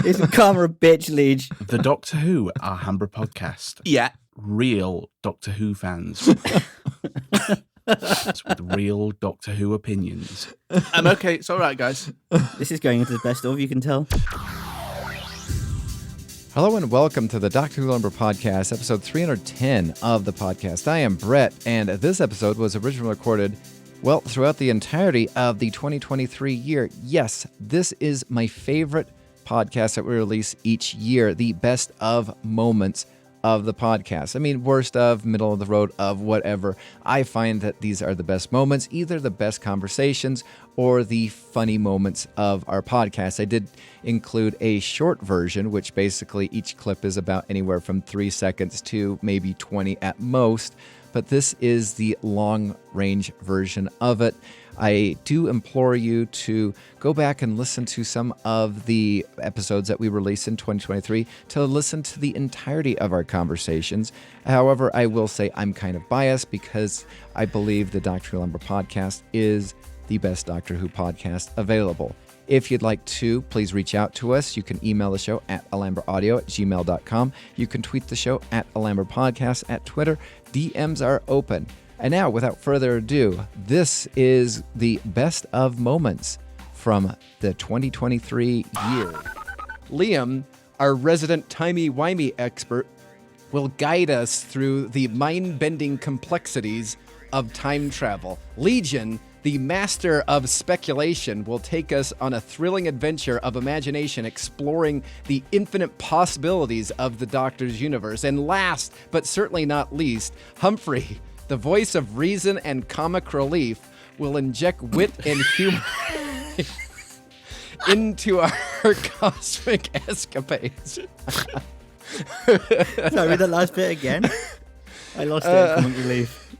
It's a karma bitch, Leech. The Doctor Who Alhambra Podcast. Yeah. Real Doctor Who fans. With real Doctor Who opinions. I'm okay. It's all right, guys. This is going into the best of, you can tell. Hello and welcome to the Doctor Who Alhambra Podcast, episode 310 of the podcast. I am Brett, and this episode was originally recorded, well, throughout the entirety of the 2023 year. Yes, this is my favorite podcast that we release each year, the best of moments of the podcast. I mean, worst of, middle of the road of, whatever. I find that these are the best moments, either the best conversations or the funny moments of our podcast. I did include a short version, which basically each clip is about anywhere from 3 seconds to maybe 20 at most. But this is the long-range version of it. I do implore you to go back and listen to some of the episodes that we released in 2023 to listen to the entirety of our conversations. However, I will say I'm kind of biased because I believe the Doctor Who Alhambra Podcast is the best Doctor Who podcast available. If you'd like to, please reach out to us. You can email the show at alhambraaudio@gmail.com. You can tweet the show at Alhambra Podcast at Twitter. DMs are open. And now, without further ado, this is the best of moments from the 2023 year. Liam, our resident timey-wimey expert, will guide us through the mind-bending complexities of time travel. Legion, the master of speculation, will take us on a thrilling adventure of imagination exploring the infinite possibilities of the Doctor's universe. And last, but certainly not least, Humphrey, the voice of reason and comic relief, will inject wit and humor into our cosmic escapades. Sorry, the last bit again. I lost it at comic relief.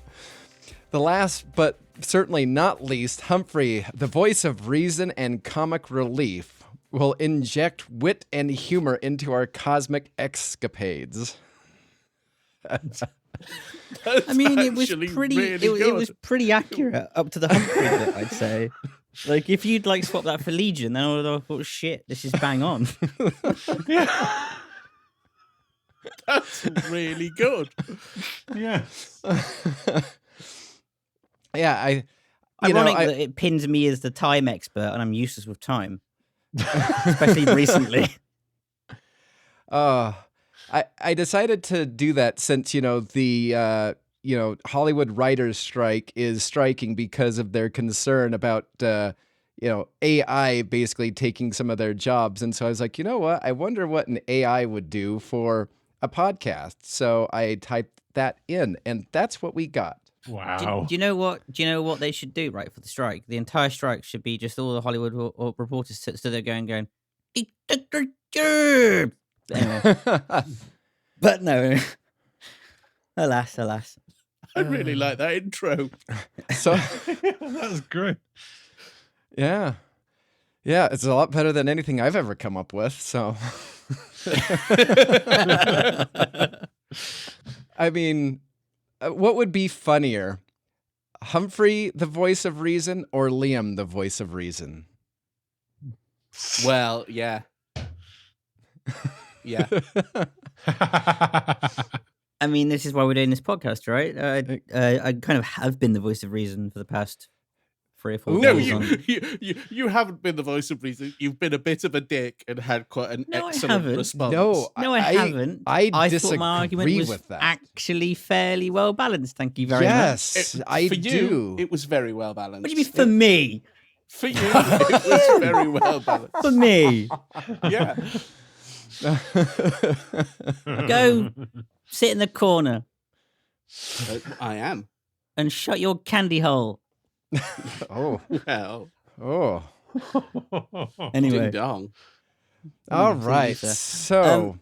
The last, but certainly not least, Humphrey, the voice of reason and comic relief, will inject wit and humor into our cosmic escapades. I mean, it was actually pretty. really It was pretty accurate up to the Humphrey bit, I'd say. Like, if you'd like swap that for Legion, then I would have thought, shit, this is bang on. That's really good. Yeah. Yeah, Ironic that it pins me as the time expert, and I'm useless with time, especially recently. I decided to do that since, the Hollywood writers' strike is striking because of their concern about, AI basically taking some of their jobs. And so I was like, you know what? I wonder what an AI would do for a podcast. So I typed that in, and that's what we got. Wow. Do you know what? Do you know what they should do, right, for the strike? The entire strike should be just all the Hollywood or reporters stood there going, anyway. But no. Alas. I really like that intro. So That was great. yeah, it's a lot better than anything I've ever come up with. So, I mean, what would be funnier, Humphrey, the voice of reason, or Liam, the voice of reason? Well, yeah. Yeah. I mean, this is why we're doing this podcast, right? I kind of have been the voice of reason for the past 3 or 4 No, days. you haven't been the voice of reason. You've been a bit of a dick and had quite an No, I excellent haven't. response. No, No, I haven't. I thought disagree my argument was with that. actually fairly well balanced. Thank you very much. Yes, I for do. you, it was very well balanced. What do you mean for me? For you, it was very well balanced. For me? Yeah. Go sit in the corner I am. and shut your candy hole. Oh, Well, oh. Anyway. ding dong. All Please, right. sir. So,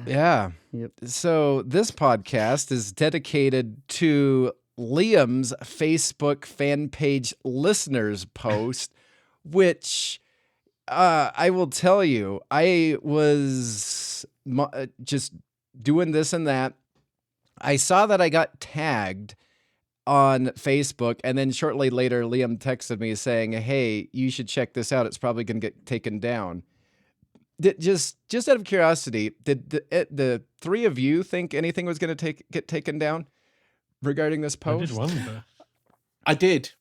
yeah. Yep. So this podcast is dedicated to Liam's Facebook fan page listeners post, which I will tell you, I was just doing this and that. I saw that I got tagged on Facebook, and then shortly later, Liam texted me saying, "Hey, you should check this out. It's probably going to get taken down." just out of curiosity, did the three of you think anything was going to get taken down regarding this I post? did wonder. I did.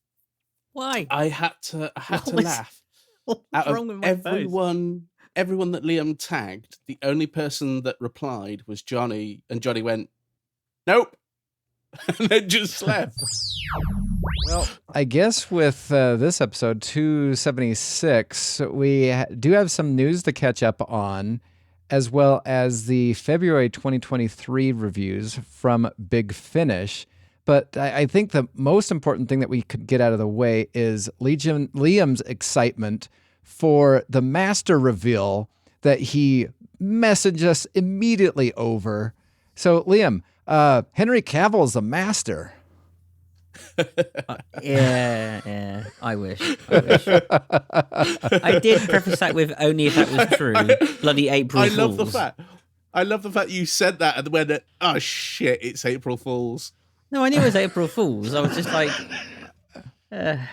Why? I had to What was- laugh. What's Out of wrong with my post? everyone that Liam tagged, the only person that replied was Johnny, and Johnny went, "Nope," and then just left. Well, I guess with this episode 276, we do have some news to catch up on, as well as the February 2023 reviews from Big Finish. But I think the most important thing that we could get out of the way is Liam's excitement for the master reveal that he messaged us immediately over. So, Liam, Henry Cavill is the master. Yeah, I wish. I did preface that with only if that was true. Bloody April I Fools. love the fact you said that and went, "Oh shit, it's April Fools." No, I knew it was April Fools. I was just like, I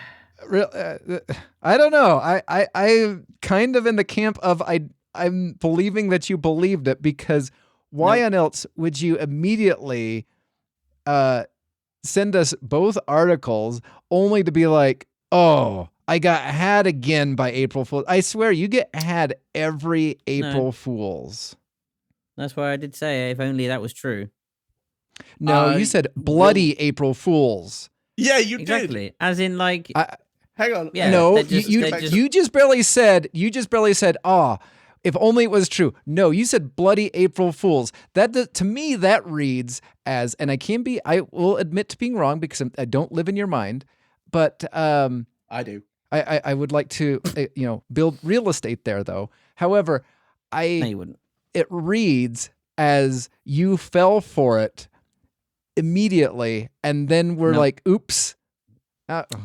don't know. I'm kind of in the camp of I'm believing that you believed it, because why on else would you immediately send us both articles only to be like, oh, I got had again by April Fools. I swear you get had every April Fools. that's why I did say if only that was true. No, you said bloody April Fools. Yeah, you did. Exactly. As in, like, Hang on. yeah, No, they're just- you they're just- you just barely said, if only it was true. No, you said bloody April Fools. To me, that reads as, and I will admit to being wrong because I don't live in your mind, but I do. I would like to, build real estate there though. However, No, you wouldn't. it reads as you fell for it immediately, and then we're No. like, oops.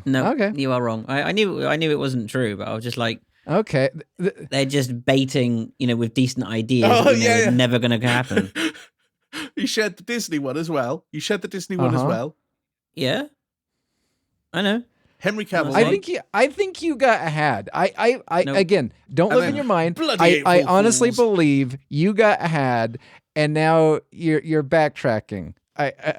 No, Okay. you are wrong. I knew it wasn't true, but I was just like, Okay. they're just baiting, with decent ideas. Oh, that yeah. never going to happen. You shared the Disney one as well. Yeah, I know. Henry Cavill. I think you got had. Nope. Again, don't And live in then your mind. bloody I April honestly Fools. believe you got had, and now you're backtracking.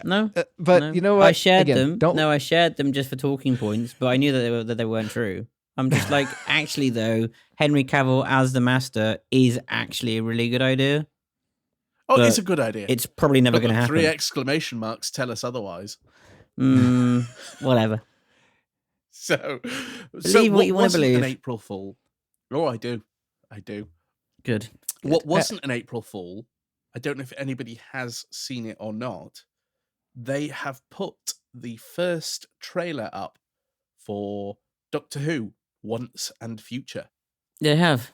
No, But no. you know what? I shared Again, them. No, I shared them just for talking points, but I knew that they weren't true. I'm just like, actually, though, Henry Cavill as the Master is actually a really good idea. Oh, but it's a good idea. It's probably never But going to happen. 3 exclamation marks tell us otherwise. Whatever. So Believe what you wanna wasn't believe. An April Fool. Oh, I do. Good. What wasn't an April Fool? I don't know if anybody has seen it or not. They have put the first trailer up for Doctor Who Once and Future. They have.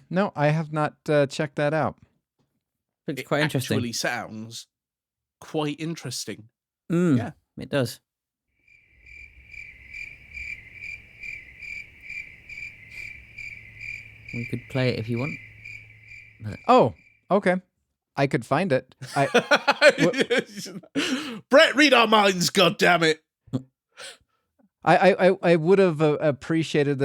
No, I have not checked that out. Looks It quite interesting. actually sounds quite interesting. Yeah, it does. We could play it if you want. Oh, okay. I could find it. Brett, read our minds, goddammit. I would have appreciated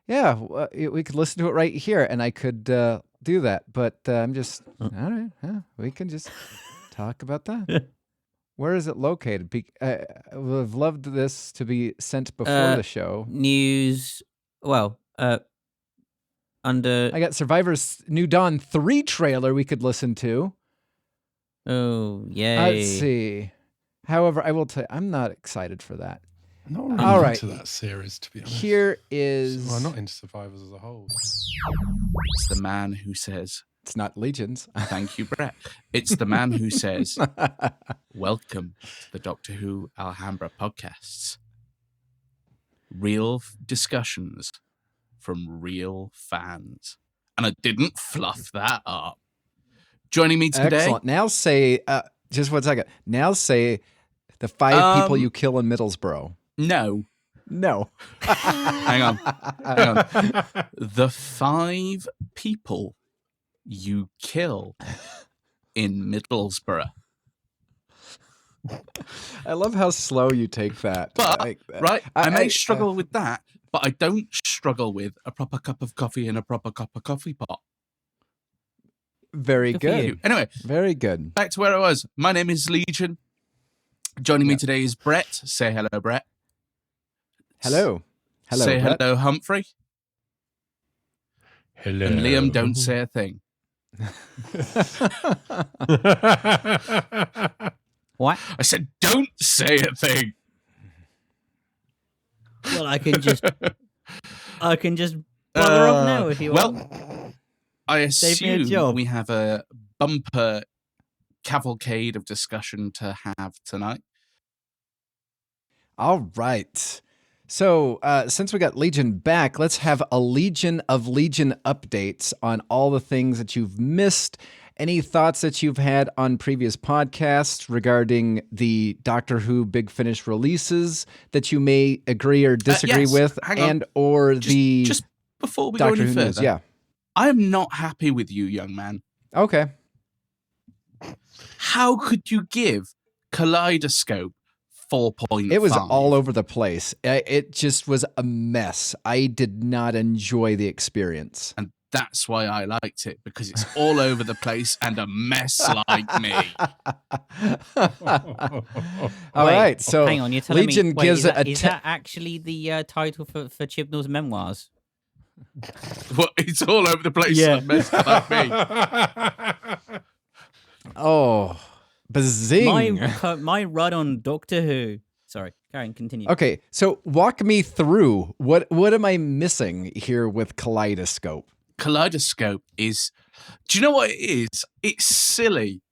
we could listen to it right here, and I could do that. But I'm just all right. Yeah, we can just talk about that. Where is it located? I would have loved this to be sent before the show. News. Well, under. I got Survivor's New Dawn 3 trailer we could listen to. Oh, yay. Let's see. However, I will tell you, I'm not excited for that. I'm not really All right. into that series, to be honest. Here is. Well, not into Survivors as a whole. It's the man who says, It's not Legions. thank you, Brett. It's the man who says, welcome to the Doctor Who Alhambra podcasts. Real discussions from real fans. And I didn't fluff that up. Joining me today. Excellent. Now say, just 1 second. Now say the 5 people you kill in Middlesbrough. No. No. Hang on. The 5 people you kill in Middlesbrough. I love how slow you take that. But, Like, right, I may I- struggle with that, but I don't struggle with a proper cup of coffee in a proper cup of coffee pot. Very Good for you. good. Anyway, Very good. back to where I was. My name is Legion. Joining me today is Brett. Say hello, Brett. Hello. Hello, Say Brett. hello, Humphrey. Hello. And Liam, don't say a thing. What? I said, don't say a thing. Well, I can just bother off now if you want. Well, I Save me a assume job. we have a bumper cavalcade of discussion to have tonight. All right. So, since we got Legion back, let's have a Legion of Legion updates on all the things that you've missed. Any thoughts that you've had on previous podcasts regarding the Doctor Who Big Finish releases that you may agree or disagree yes. with, Hang on. and or the Just before we Doctor go any Who further, news? Yeah. I am not happy with you, young man. Okay. How could you give Kaleidoscope 4.5? It was all over the place. It just was a mess. I did not enjoy the experience. And that's why I liked it, because it's all over the place and a mess like me. All right, so hang on, you're telling Legion me gives is that actually the title for Chibnall's memoirs? Well, it's all over the place Yeah. and a mess like me. Oh, bazing. My run on Doctor Who. Sorry, Karen, continue. Okay, so walk me through what am I missing here with Kaleidoscope? Kaleidoscope is, do you know what it is? It's silly.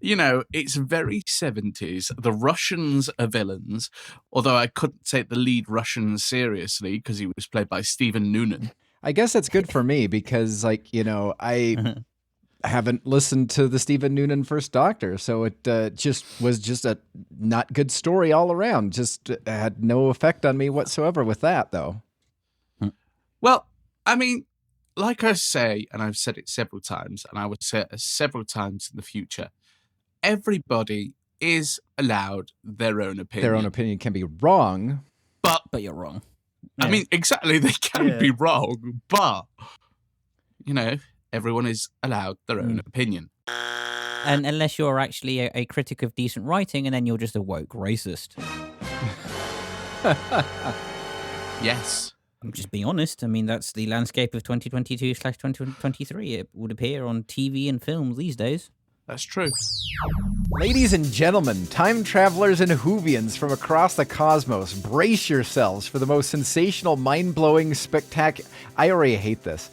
You know, it's very 70s. The Russians are villains, although I couldn't take the lead Russian seriously because he was played by Stephen Noonan. I guess that's good for me because, like, you know, I haven't listened to the Stephen Noonan First Doctor, so it just was a not good story all around. Just had no effect on me whatsoever with that, though. Well, I mean, like I say, and I've said it several times, and I would say it several times in the future, everybody is allowed their own opinion. Their own opinion can be wrong. But you're wrong. I Yeah. mean, exactly, they can Yeah. be wrong, but, you know, everyone is allowed their own opinion. And unless you're actually a critic of decent writing, and then you're just a woke racist. Yes. Just be honest. I mean, that's the landscape of 2022/2023. It would appear on TV and films these days. That's true. Ladies and gentlemen, time travelers and Whovians from across the cosmos, brace yourselves for the most sensational, mind-blowing, spectacular... I already hate this.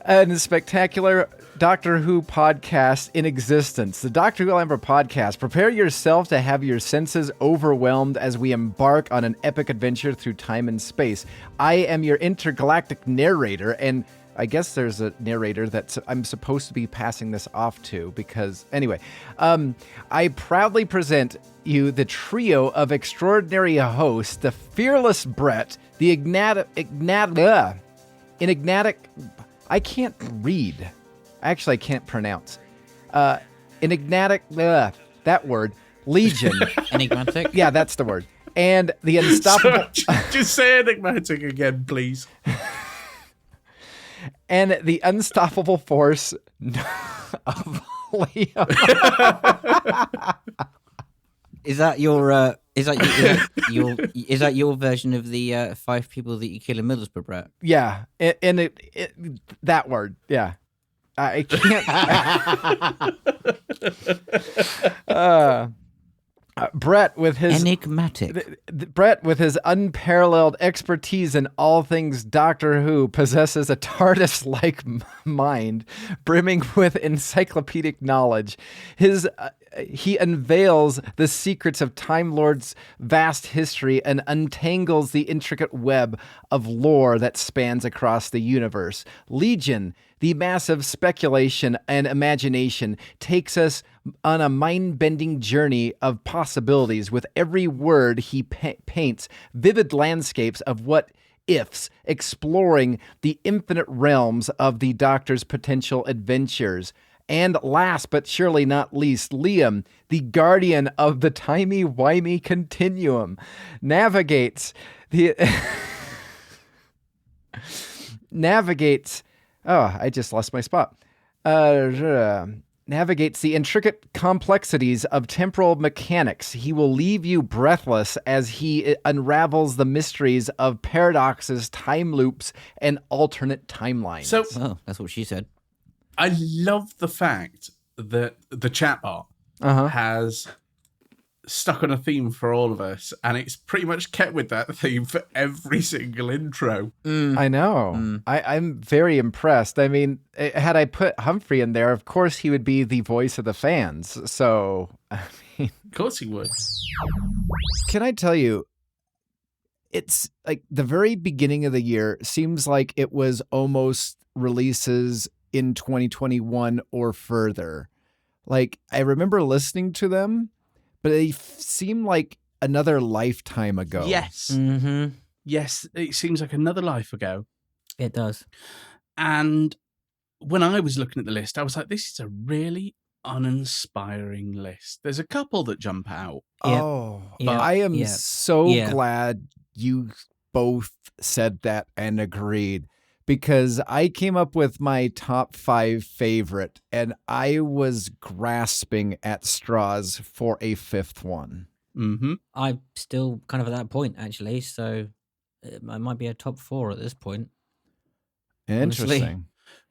And spectacular Doctor Who podcast in existence. The Doctor Who Alhambra Podcast. Prepare yourself to have your senses overwhelmed as we embark on an epic adventure through time and space. I am your intergalactic narrator, and I guess there's a narrator that I'm supposed to be passing this off to because, anyway, I proudly present you the trio of extraordinary hosts, the fearless Brett, the enigmatic, I can't read. Actually, I can't pronounce. Enigmatic, that word, Legion. Enigmatic? Yeah, that's the word. And the unstoppable... Just say enigmatic again, please. And the unstoppable force of Liam. Is that your your version of the 5 people that you kill in Middlesbrough, Brett? Yeah, and it that word. Yeah, I can't. Brett with his Enigmatic. Brett with his unparalleled expertise in all things Doctor Who possesses a TARDIS-like mind, brimming with encyclopedic knowledge. He unveils the secrets of Time Lord's vast history and untangles the intricate web of lore that spans across the universe. Legion, the massive speculation and imagination, takes us on a mind-bending journey of possibilities. With every word he paints vivid landscapes of what-ifs, exploring the infinite realms of the Doctor's potential adventures. And last but surely not least, Liam, the guardian of the timey-wimey continuum, navigates the... I just lost my spot. Navigates the intricate complexities of temporal mechanics. He will leave you breathless as he unravels the mysteries of paradoxes, time loops, and alternate timelines. So Oh, that's what she said. I love the fact that the chatbot has stuck on a theme for all of us, and it's pretty much kept with that theme for every single intro. I know. I'm very impressed. I mean, had I put Humphrey in there, of course he would be the voice of the fans. So, I mean, Of course he would. can I tell you, it's like the very beginning of the year seems like it was almost releases in 2021 or further. Like, I remember listening to them, but they seem like another lifetime ago. Yes. Mm-hmm. Yes, it seems like another life ago. It does. And when I was looking at the list, I was like, this is a really uninspiring list. There's a couple that jump out. Yep. Oh, Yep. I am Yep. so Yeah. glad you both said that and agreed, because I came up with my top 5 favorite and I was grasping at straws for a 5th one. Mm-hmm. I'm still kind of at that point, actually. So it might be a top 4 at this point. Honestly. Interesting.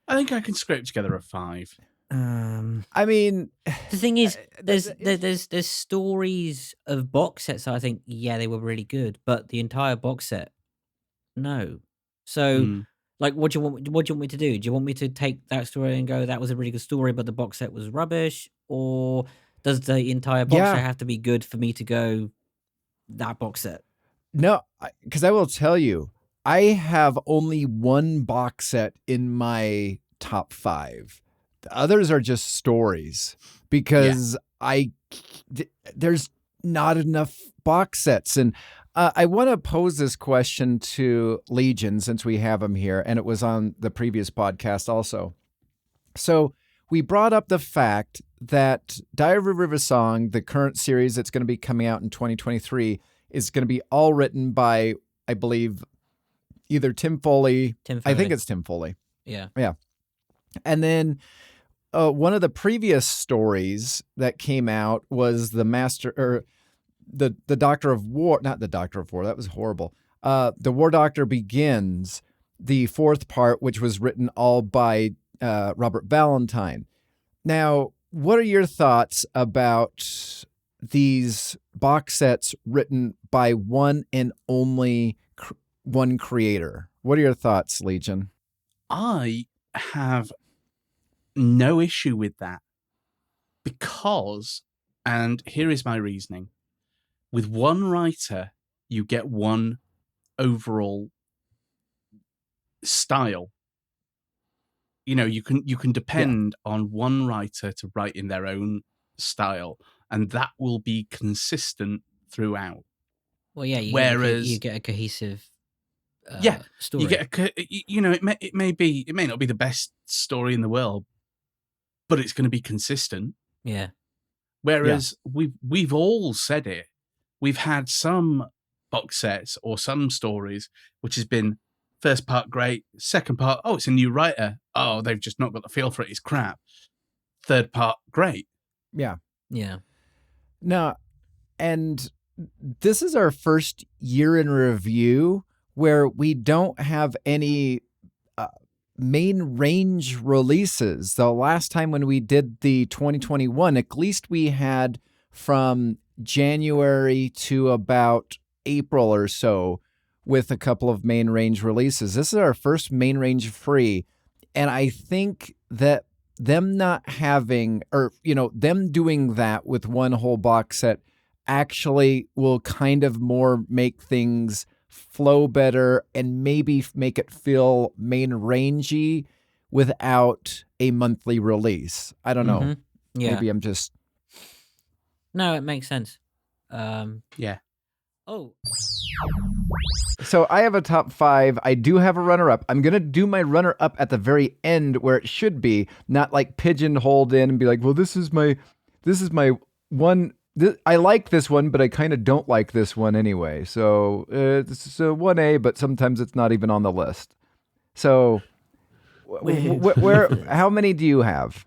I think I can scrape together a 5. I mean, The thing is, there's stories of box sets that I think, yeah, they were really good, but the entire box set, no. So, like, what do you want me to do? Do you want me to take that story and go, that was a really good story, but the box set was rubbish? Or does the entire box Yeah. set have to be good for me to go, that box set? no, because I will tell you, I have only one box set in my top 5. The others are just stories because there's not enough box sets. And I want to pose this question to Legion since we have him here, and it was on the previous podcast also. So we brought up the fact that Diary of a River Song, the current series that's going to be coming out in 2023, is going to be all written by, I believe, either Tim Foley. I think it's Tim Foley. Yeah. And then one of the previous stories that came out was the Doctor of War, not the Doctor of War, that was horrible. The War Doctor Begins, the 4th part, which was written all by Robert Valentine. Now, what are your thoughts about these box sets written by one and only one creator? What are your thoughts, Legion? I have no issue with that because, and here is my reasoning, with one writer, you get one overall style. You know, you can depend on one writer to write in their own style, and that will be consistent throughout. Well, yeah. Whereas you get a cohesive story. You get it may not be the best story in the world, but it's going to be consistent. Yeah. Whereas we've all said it. We've had some box sets or some stories which has been first part great, second part, oh, it's a new writer. Oh, they've just not got the feel for it. It's crap. Third part, great. Yeah. Yeah. No, and this is our first year in review where we don't have any main range releases. The last time when we did the 2021, at least we had from January to about April or so with a couple of main range releases. This is our first main range free. And I think that them not having, or, them doing that with one whole box set actually will kind of more make things flow better and maybe make it feel main rangey without a monthly release. I don't know. Yeah. Maybe I'm just... No, it makes sense. Yeah. Oh. So I have a top 5. I do have a runner-up. I'm going to do my runner-up at the very end where it should be, not like pigeonholed in and be like, well, this is my one. I like this one, but I kind of don't like this one anyway. So this is a 1A, but sometimes it's not even on the list. So where? How many do you have?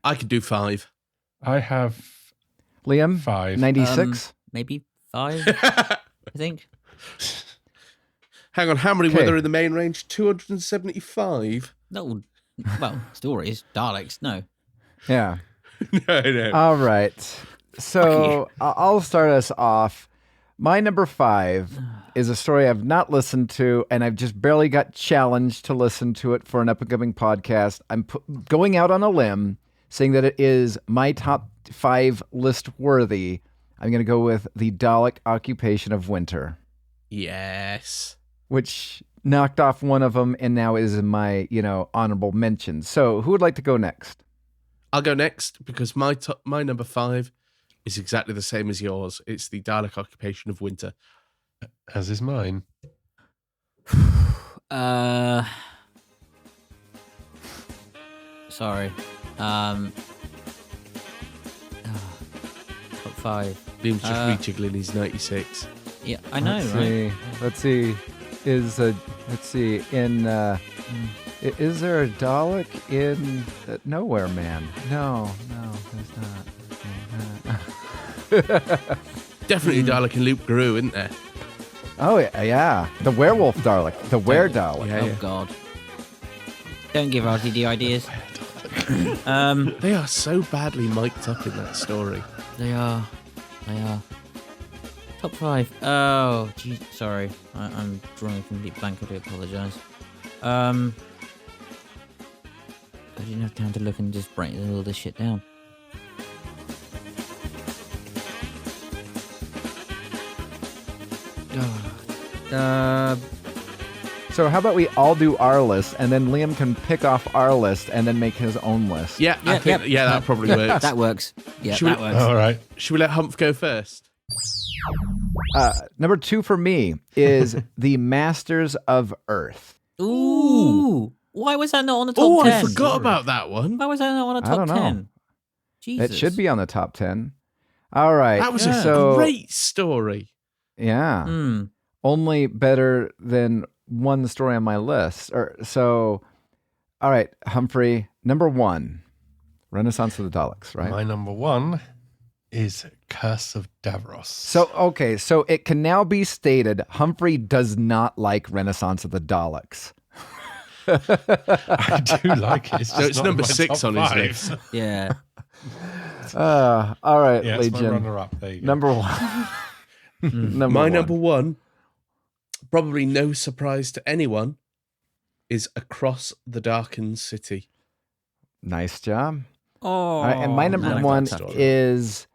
I could do 5. I have Liam? 5. 96? Maybe 5, I think. Hang on, how many were Okay. there in the main range? 275? No, well, stories, Daleks, no. Yeah. No. All right. So I'll start us off. My number 5 is a story I've not listened to, and I've just barely got challenged to listen to it for an upcoming podcast. I'm going out on a limb, saying that it is my top 5 list worthy. I'm going to go with the Dalek Occupation of Winter, Yes. which knocked off one of them and now is in my, honorable mentions. So who would like to go next? I'll go next because my number 5 is exactly the same as yours. It's the Dalek Occupation of Winter. As is mine. Sorry. Top 5. Liam's just rejiggling his 96. Yeah, I know, right? Let's see. Is there a Dalek in Nowhere Man? No, there's not. Definitely Dalek and Luke Guru, isn't there? Oh yeah, the werewolf Dalek, the were Dalek. Yeah, Oh, God. Don't give RTD ideas. They are so badly mic'd up in that story. They are. Top 5. Oh, geez, sorry. I'm drawing a complete blank. I do apologise. I didn't have time to look and just break all this shit down. So how about we all do our list, and then Liam can pick off our list and then make his own list. Yeah, I think that probably works. That works. Yeah, Should we- that works. All right. Should we let Humph go first? Number 2 for me is the Masters of Earth. Ooh. Why was that not on the top Oh, 10? I forgot about that one. Why was that not on the I top don't know. 10? Jesus. It should be on the top 10. All right. That was so, a great story. Yeah. Hmm. Only better than one story on my list. All right, Humphrey, number 1, Renaissance of the Daleks, right? My number 1 is Curse of Davros. So it can now be stated Humphrey does not like Renaissance of the Daleks. I do like it. It's So just it's not number in my 6 top on his 5. list. Yeah. All right, Yeah, it's my Legion. runner-up. There you go. Number 1. My number 1, probably no surprise to anyone, is Across the Darkened City. Nice job. Oh. All right, and my number man, I 1 got that. is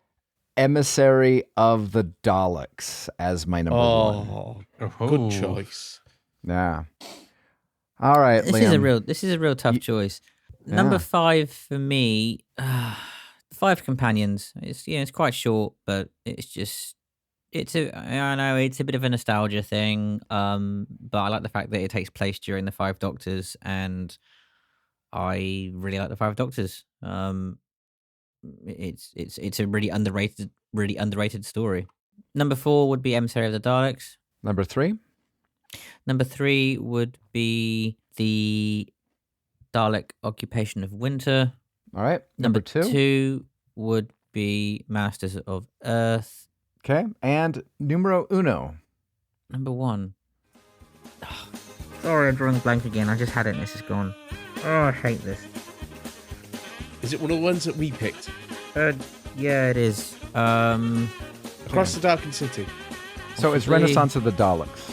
Emissary of the Daleks as my number 1. Oh, Oh. good choice. Yeah. All right, This Liam. is a real tough choice. Yeah. Number 5 for me, 5 Companions. It's quite short, but I know it's a bit of a nostalgia thing. But I like the fact that it takes place during the 5 Doctors, and I really like the 5 Doctors. It's a really underrated story. Number 4 would be Emissary of the Daleks. Number 3. Number 3 would be the Dalek Occupation of Winter. All right. Number Number 2. 2 would be Masters of Earth. Okay. And numero 1. Number 1. Oh, sorry, I'm drawing a blank again. I just had it and this is gone. Oh, I hate this. Is it one of the ones that we picked? Yeah, it is. Across the Darkened City. So it's Possibly. Renaissance of the Daleks.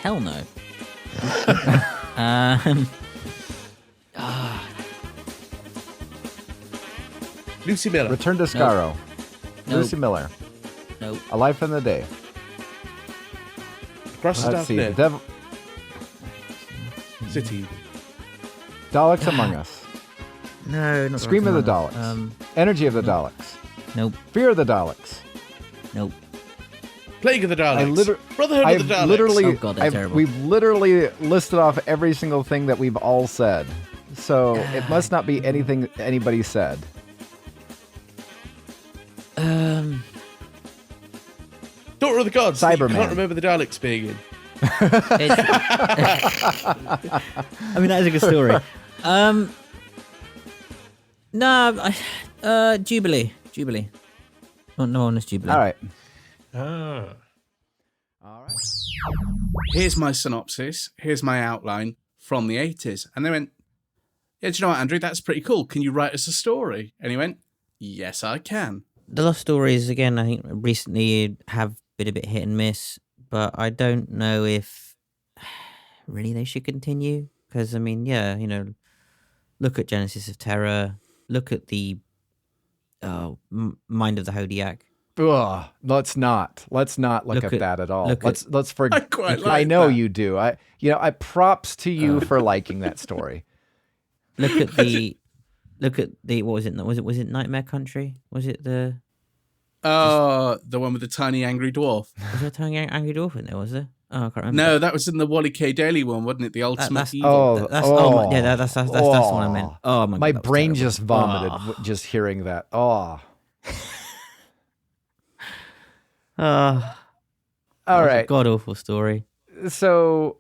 Hell no. Lucy Miller. Return to Skaro. Nope. Lucy Miller. Nope. A Life in the Day. Across the Let's see. The Darkened Devil. City. Daleks Among Us. No, not Scream of the Daleks. Daleks. Energy of the Daleks. Nope. Fear of the Daleks. Nope. Plague of the Daleks. Brotherhood of the Daleks. Oh, God, they're terrible. We've literally listed off every single thing that we've all said. So it must not be anything anybody said. Daughter of the Gods. Cyberman. You can't remember the Daleks being in. I mean, that is a good story. Jubilee. No one is Jubilee. All right. Ah. All right. Here's my synopsis. Here's my outline from the 80s. And they went, yeah, do you know what, Andrew? That's pretty cool. Can you write us a story? And he went, yes, I can. The Lost Stories, again, I think recently have been a bit hit and miss, but I don't know if really they should continue. Because, I mean, yeah, look at Genesis of Terror, look at the Mind of the Hodiak. Ugh, let's not look at that at all. Let's forget. I quite like I know that. you do. I props to you for liking that story. Look at the what was it? Was it Nightmare Country? Was it the one with the tiny angry dwarf. was there a tiny angry dwarf in there? Was there? Oh, I can't remember. No, that was in the Wally K. Daly one, wasn't it? The Ultimate that's Evil. that's the one I meant. Oh my God, My that was brain terrible. just vomited just hearing that. Oh. All right. God awful story. So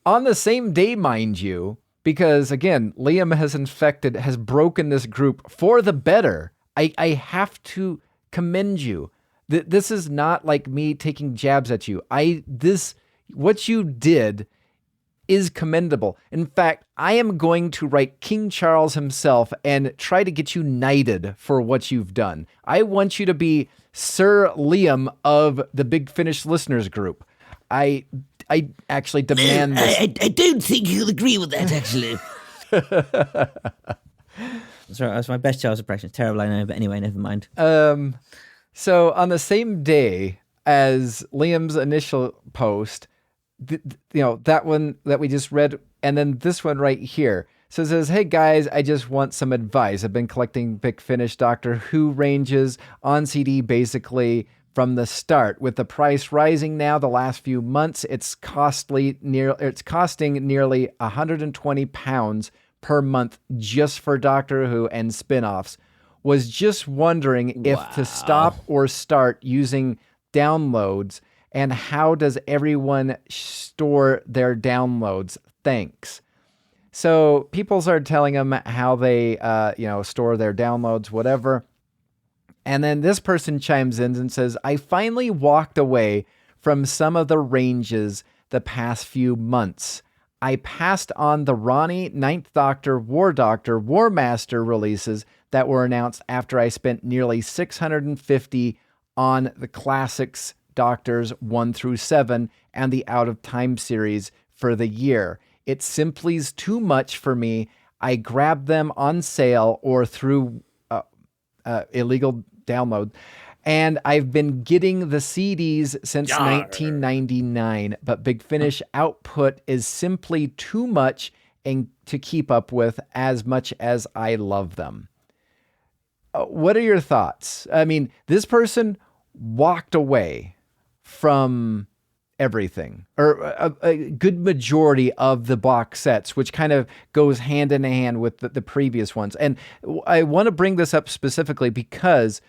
on the same day, mind you, because again, Liam has broken this group for the better. I have to commend you. This is not like me taking jabs at you. What you did is commendable. In fact, I am going to write King Charles himself and try to get you knighted for what you've done. I want you to be Sir Liam of the Big Finish listeners group. I actually demand this. I don't think you'll agree with that, actually. Sorry, that's my best Charles impression. It's terrible, I know, but anyway, never mind. So on the same day as Liam's initial post, that one that we just read, and then this one right here. So it says, hey guys, I just want some advice. I've been collecting Big Finish Doctor Who ranges on CD basically from the start. With the price rising now the last few months, it's costing nearly £120 per month just for Doctor Who and spin-offs. Was just wondering if to stop or start using downloads, and how does everyone store their downloads? Thanks. So people started telling them how they, store their downloads, whatever. And then this person chimes in and says, I finally walked away from some of the ranges the past few months. I passed on the Ronnie, Ninth Doctor, War Master releases that were announced after I spent nearly $650 on the classics Doctors 1 through 7 and the Out of Time series for the year. It simply is too much for me. I grabbed them on sale or through illegal download, and I've been getting the CDs since 1999, but Big Finish output is simply too much and to keep up with as much as I love them. What are your thoughts? I mean, this person walked away from everything, or a good majority of the box sets, which kind of goes hand in hand with the previous ones. And I want to bring this up specifically because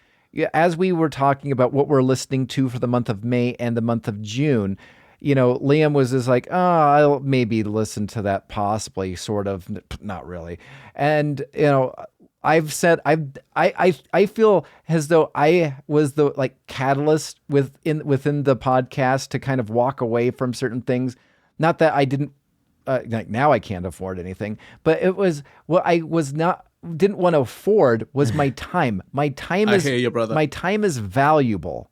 as we were talking about what we're listening to for the month of May and the month of June, Liam was just like, I'll maybe listen to that possibly, sort of, not really. And, I've said I feel as though I was the catalyst within the podcast to kind of walk away from certain things. Not that I didn't now I can't afford anything, but it was what I didn't want to afford was my time. My time is I hear you, brother. My time is valuable,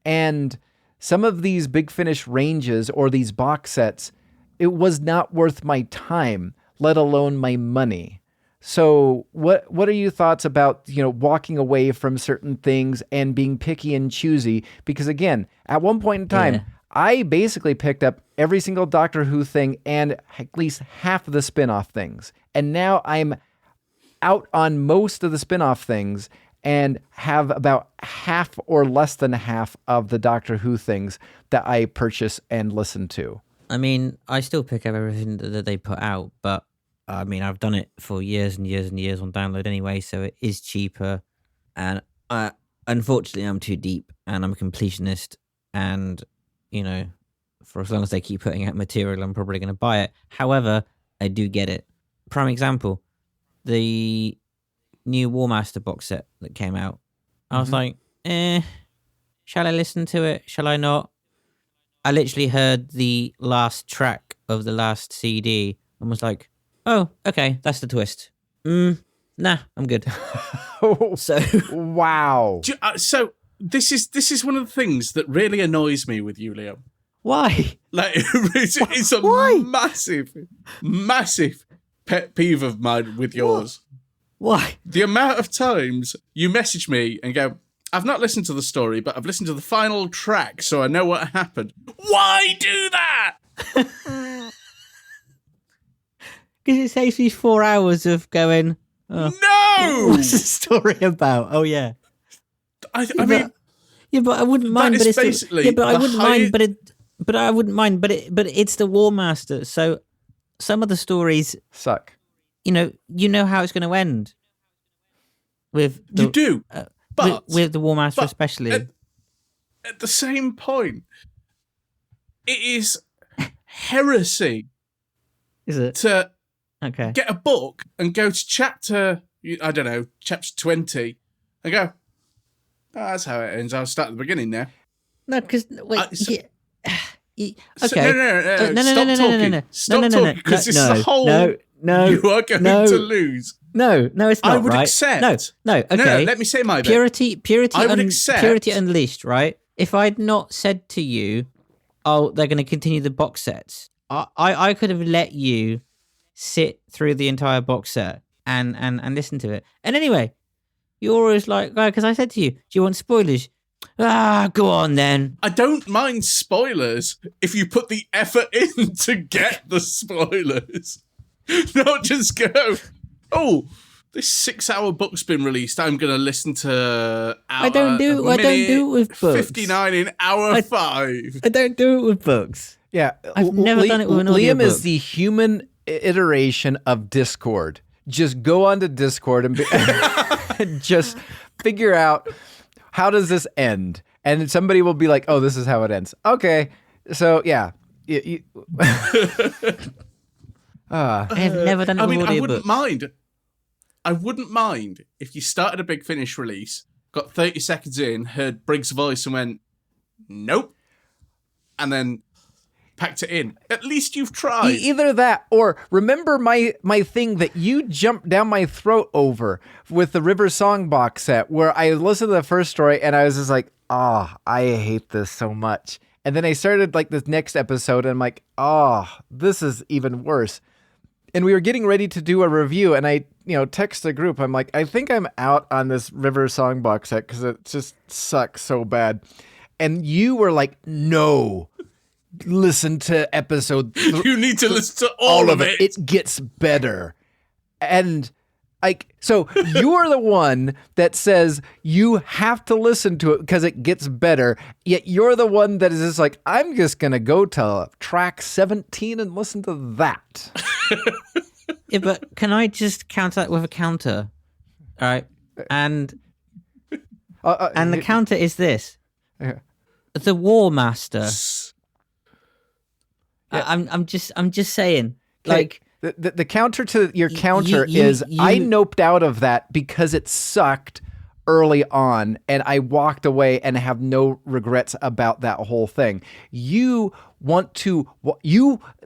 and some of these Big Finish ranges or these box sets, it was not worth my time, let alone my money. So what are your thoughts about, walking away from certain things and being picky and choosy? Because again, at one point in time, I basically picked up every single Doctor Who thing and at least half of the spin-off things. And now I'm out on most of the spin-off things, and have about half or less than half of the Doctor Who things that I purchase and listen to. I mean, I still pick up everything that they put out, but I mean, I've done it for years and years and years on download anyway, so it is cheaper. And unfortunately, I'm too deep and I'm a completionist. And, you know, for as long as they keep putting out material, I'm probably going to buy it. However, I do get it. Prime example, the new War Master box set that came out. I was like, shall I listen to it? Shall I not? I literally heard the last track of the last CD and was like, oh, okay, that's the twist. Nah, I'm good. So wow. So this is one of the things that really annoys me with you, Liam. why? Like it's a massive pet peeve of mine with yours. Why? The amount of times you message me and go, I've not listened to the story, but I've listened to the final track, so I know what happened. Why do that? Because it saves me 4 hours of going, No! what's the story about? Oh, yeah. I mean, yeah, but I wouldn't mind. that But is it's basically yeah, but I the wouldn't mind. But I wouldn't mind. But it's the War Master. So some of the stories Suck. You know how it's going to end. With the, you do, but with the War Master but especially. At the same point, it is heresy Is it? to Okay. get a book and go to chapter 20, and go, that's how it ends. I'll start at the beginning now. No, because Okay. okay. No. Stop talking. Stop talking, because this is the whole. No. You are going to lose. No, it's not. I would right? accept. No. Okay. No, let me say my bit. Purity. I would accept. Purity Unleashed. Right. If I'd not said to you, oh, they're going to continue the box sets, I could have let you sit through the entire box set and listen to it. And anyway, you're always like, because I said to you, do you want spoilers? Go on then. I don't mind spoilers if you put the effort in to get the spoilers. Not just go, oh, this 6-hour book's been released. I'm going to listen to I don't do it with books. 59 in hour 5. I don't do it with books. Yeah. I've never done it with an Liam audiobook. is the human iteration of Discord. Just go onto Discord and just figure out, how does this end? And somebody will be like, oh, this is how it ends. Okay. So, yeah. I have never done it with audiobooks. I wouldn't mind if you started a Big Finish release, got 30 seconds in, heard Briggs' voice and went, nope, and then packed it in. At least you've tried. Either that, or remember my thing that you jumped down my throat over with the River Song box set, where I listened to the first story and I was just like, I hate this so much. And then I started like this next episode and I'm like, this is even worse. And we were getting ready to do a review and I, text the group. I'm like, I think I'm out on this River Song box set because it just sucks so bad. And you were like, no, listen to episode. You need to listen to all of it. It gets better. And so you're the one that says you have to listen to it because it gets better. Yet you're the one that is just like, I'm just going to go to track 17 and listen to that. Yeah, but can I just counter that with a counter? All right. And the counter is this. The War Master. Yeah. I'm just saying. Like the counter to your counter is I noped out of that because it sucked early on and I walked away and have no regrets about that whole thing. You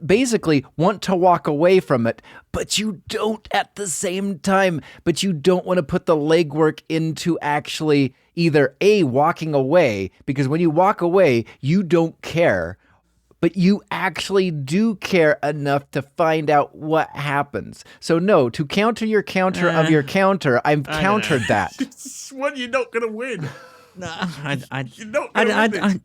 basically want to walk away from it, but you don't at the same time, but you don't want to put the legwork into actually either walking away, because when you walk away, you don't care. But you actually do care enough to find out what happens. So no, to counter your counter of your counter, I've countered that. It's one you're not going to win. No, You're not going to win.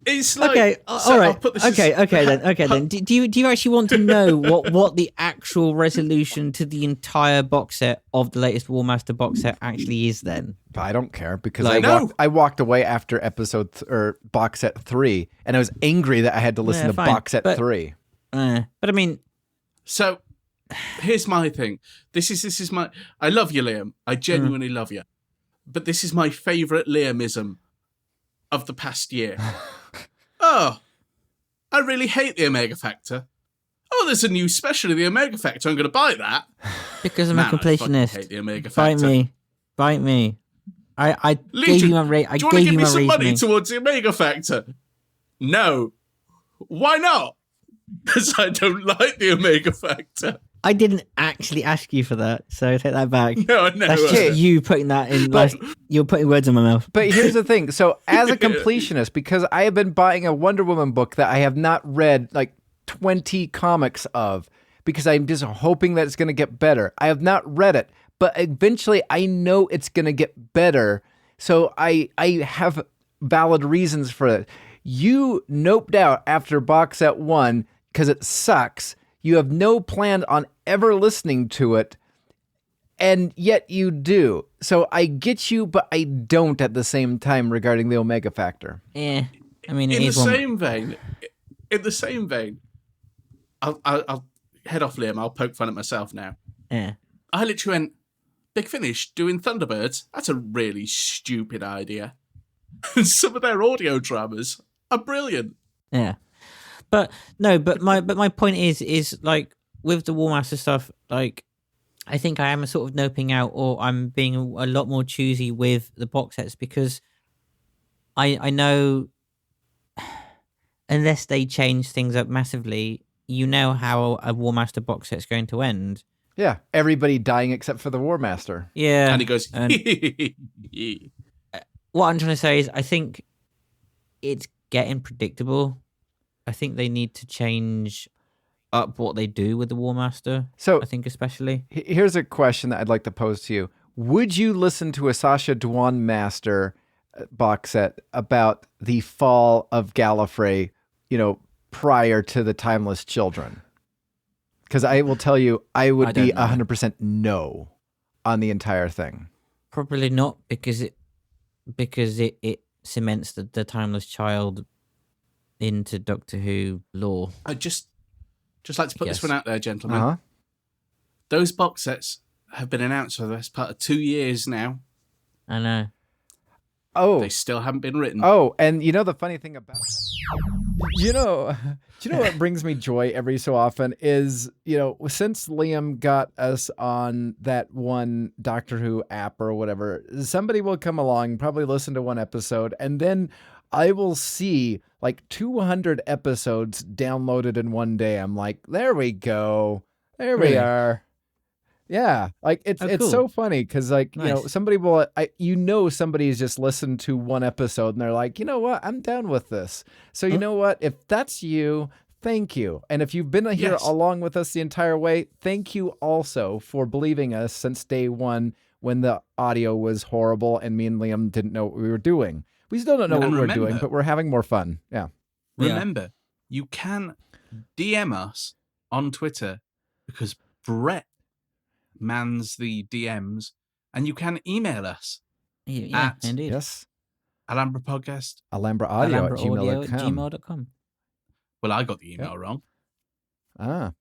It's like Okay, so all I'll right. put this Okay, as- okay then. Do you actually want to know what the actual resolution to the entire box set of the latest War Master box set actually is? Then I don't care because Like- I walked away after or box set 3, and I was angry that I had to listen to fine, box set but- 3. but I mean, So here's my thing. This is my. I love you, Liam. I genuinely love you, but this is my favourite Liamism of the past year. Oh, I really hate the Omega Factor. Oh, there's a new special of the Omega Factor. I'm going to buy that. because I'm Man, a I fucking completionist. hate the Omega Bite Factor. me. I gave Legion, you my rate. do you want to give me some money towards the Omega Factor? No. Why not? Because I don't like the Omega Factor. I didn't actually ask you for that, so take that back. No, I know. That's just you putting that in. You're putting words in my mouth. But here's the thing. So as a completionist, because I have been buying a Wonder Woman book that I have not read like 20 comics of, because I'm just hoping that it's going to get better. I have not read it, but eventually I know it's going to get better. So I have valid reasons for it. You noped out after box set 1 because it sucks. You have no plan on ever listening to it, and yet you do. So I get you, but I don't at the same time regarding the Omega Factor. Yeah, I mean, in the same vein, I'll head off, Liam. I'll poke fun at myself now. Yeah. I literally went, Big Finish doing Thunderbirds? That's a really stupid idea. And some of their audio dramas are brilliant. Yeah. But my point is like with the War Master stuff, like I think I am sort of noping out, or I'm being a lot more choosy with the box sets, because I know unless they change things up massively, you know how a War Master box set's going to end. Yeah, everybody dying except for the War Master. Yeah. And he goes, What I'm trying to say is I think it's getting predictable. I think they need to change up what they do with the War Master. So I think especially. Here's a question that I'd like to pose to you. Would you listen to a Sasha Dwan Master box set about the fall of Gallifrey, prior to the Timeless Children? Because I will tell you, I would be 100% no on the entire thing. Probably not, because it cements the Timeless Child into Doctor Who lore. I just like to put this one out there, gentlemen. Uh-huh. Those box sets have been announced for the best part of 2 years now. I know. Oh, They still haven't been written. Oh, and the funny thing about do you know what brings me joy every so often is, since Liam got us on that one Doctor Who app or whatever, somebody will come along, probably listen to one episode, and then I will see like 200 episodes downloaded in one day. I'm like, there we go. There we are. Yeah, like it's cool. so funny because Nice. somebody will somebody's just listened to one episode and they're like, you know what, I'm down with this. So you know what, if that's you, thank you. And if you've been here Yes. along with us the entire way, thank you also for believing us since day one when the audio was horrible and me and Liam didn't know what we were doing. We still don't know And what we're remember- doing, but we're having more fun. Yeah. Remember, you can DM us on Twitter because Brett mans the DMs, and you can email us Yeah, At- indeed. Yes. Alhambra Podcast. Alhambra Audio at AlhambraAudio@gmail.com. gmail.com. Well, I got the email wrong. Ah,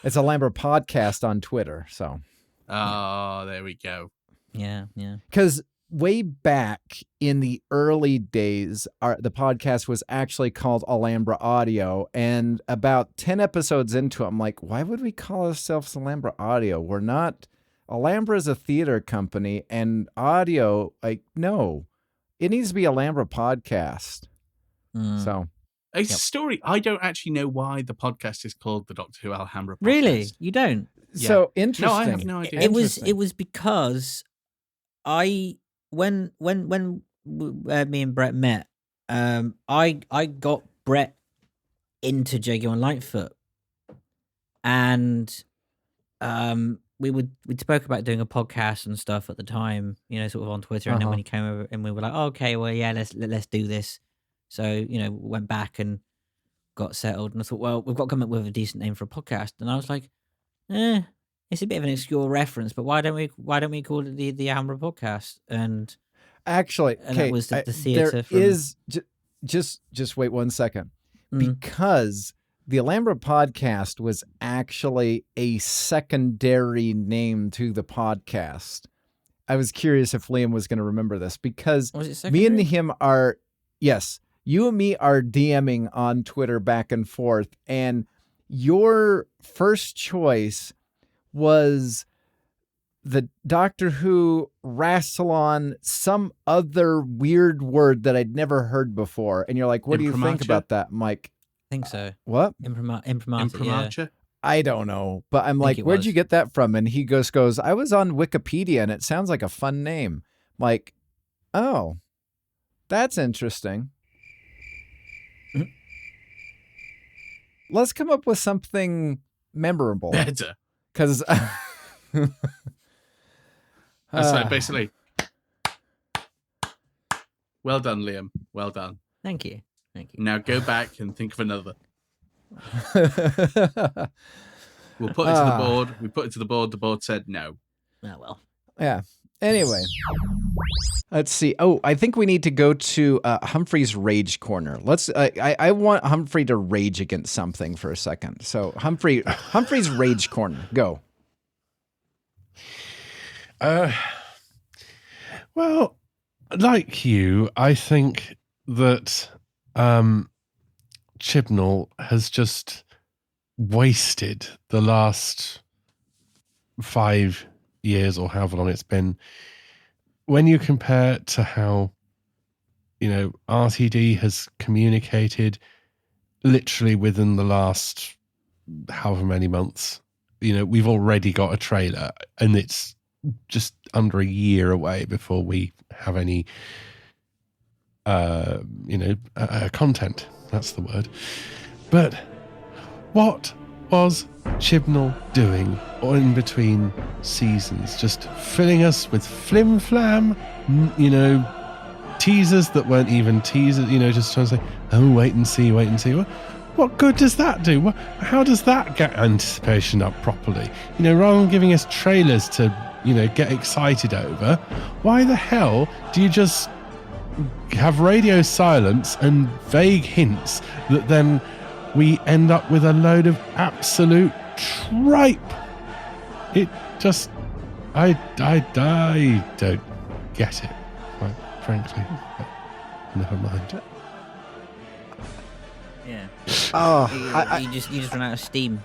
it's Alhambra Podcast on Twitter. So, Oh, there we go. Yeah. because way back in the early days, the podcast was actually called Alhambra Audio. And about 10 episodes into it, I'm like, why would we call ourselves Alhambra Audio? We're not. Alhambra is a theater company, and audio, no. It needs to be Alhambra Podcast. Mm. So, A story. I don't actually know why the podcast is called the Doctor Who Alhambra Podcast. Really, you don't? Yeah. so interesting. No, I have no idea. It was Interesting. because when me and Brett met, I got Brett into Jago and Lightfoot, and we spoke about doing a podcast and stuff at the time, sort of on Twitter, and then when he came over and we were like, oh, okay, well, yeah, let's do this. So, went back and got settled. And I thought, well, we've got to come up with a decent name for a podcast. And I was like, it's a bit of an obscure reference, but why don't we call it the Alhambra Podcast? And actually, that was the theatre. There is just wait 1 second, because the Alhambra Podcast was actually a secondary name to the podcast. I was curious if Liam was going to remember this, because me and him are, yes, you and me are DMing on Twitter back and forth, and your first choice was the Doctor Who Rassilon, some other weird word that I'd never heard before. And you're like, what do you think about that, Mike? I think so. What? Imprimatur. Yeah. I don't know. But I'm like, where'd you get that from? And he goes, I was on Wikipedia and it sounds like a fun name. I'm like, oh, that's interesting. Let's come up with something memorable. Better. Because so basically, well done, Liam. Well done. Thank you. Now go back and think of another. We'll put it to the board. We put it to the board. The board said no. Oh, well. Yeah. Anyway, let's see. Oh, I think we need to go to Humphrey's Rage Corner. Let's. I want Humphrey to rage against something for a second. So Humphrey's Rage Corner. Go. Well, like you, I think that Chibnall has just wasted the last 5 years or however long it's been. When you compare it to how, RTD has communicated literally within the last however many months, we've already got a trailer and it's just under a year away before we have any, content. That's the word. But what was Chibnall doing in between seasons? Just filling us with flim-flam, teasers that weren't even teasers, just trying to say, oh, wait and see. What good does that do? How does that get anticipation up properly? Rather than giving us trailers to, get excited over, why the hell do you just have radio silence and vague hints that then we end up with a load of absolute tripe? It just, I don't get it, quite frankly. But never mind. Yeah. Oh, you just ran out of steam.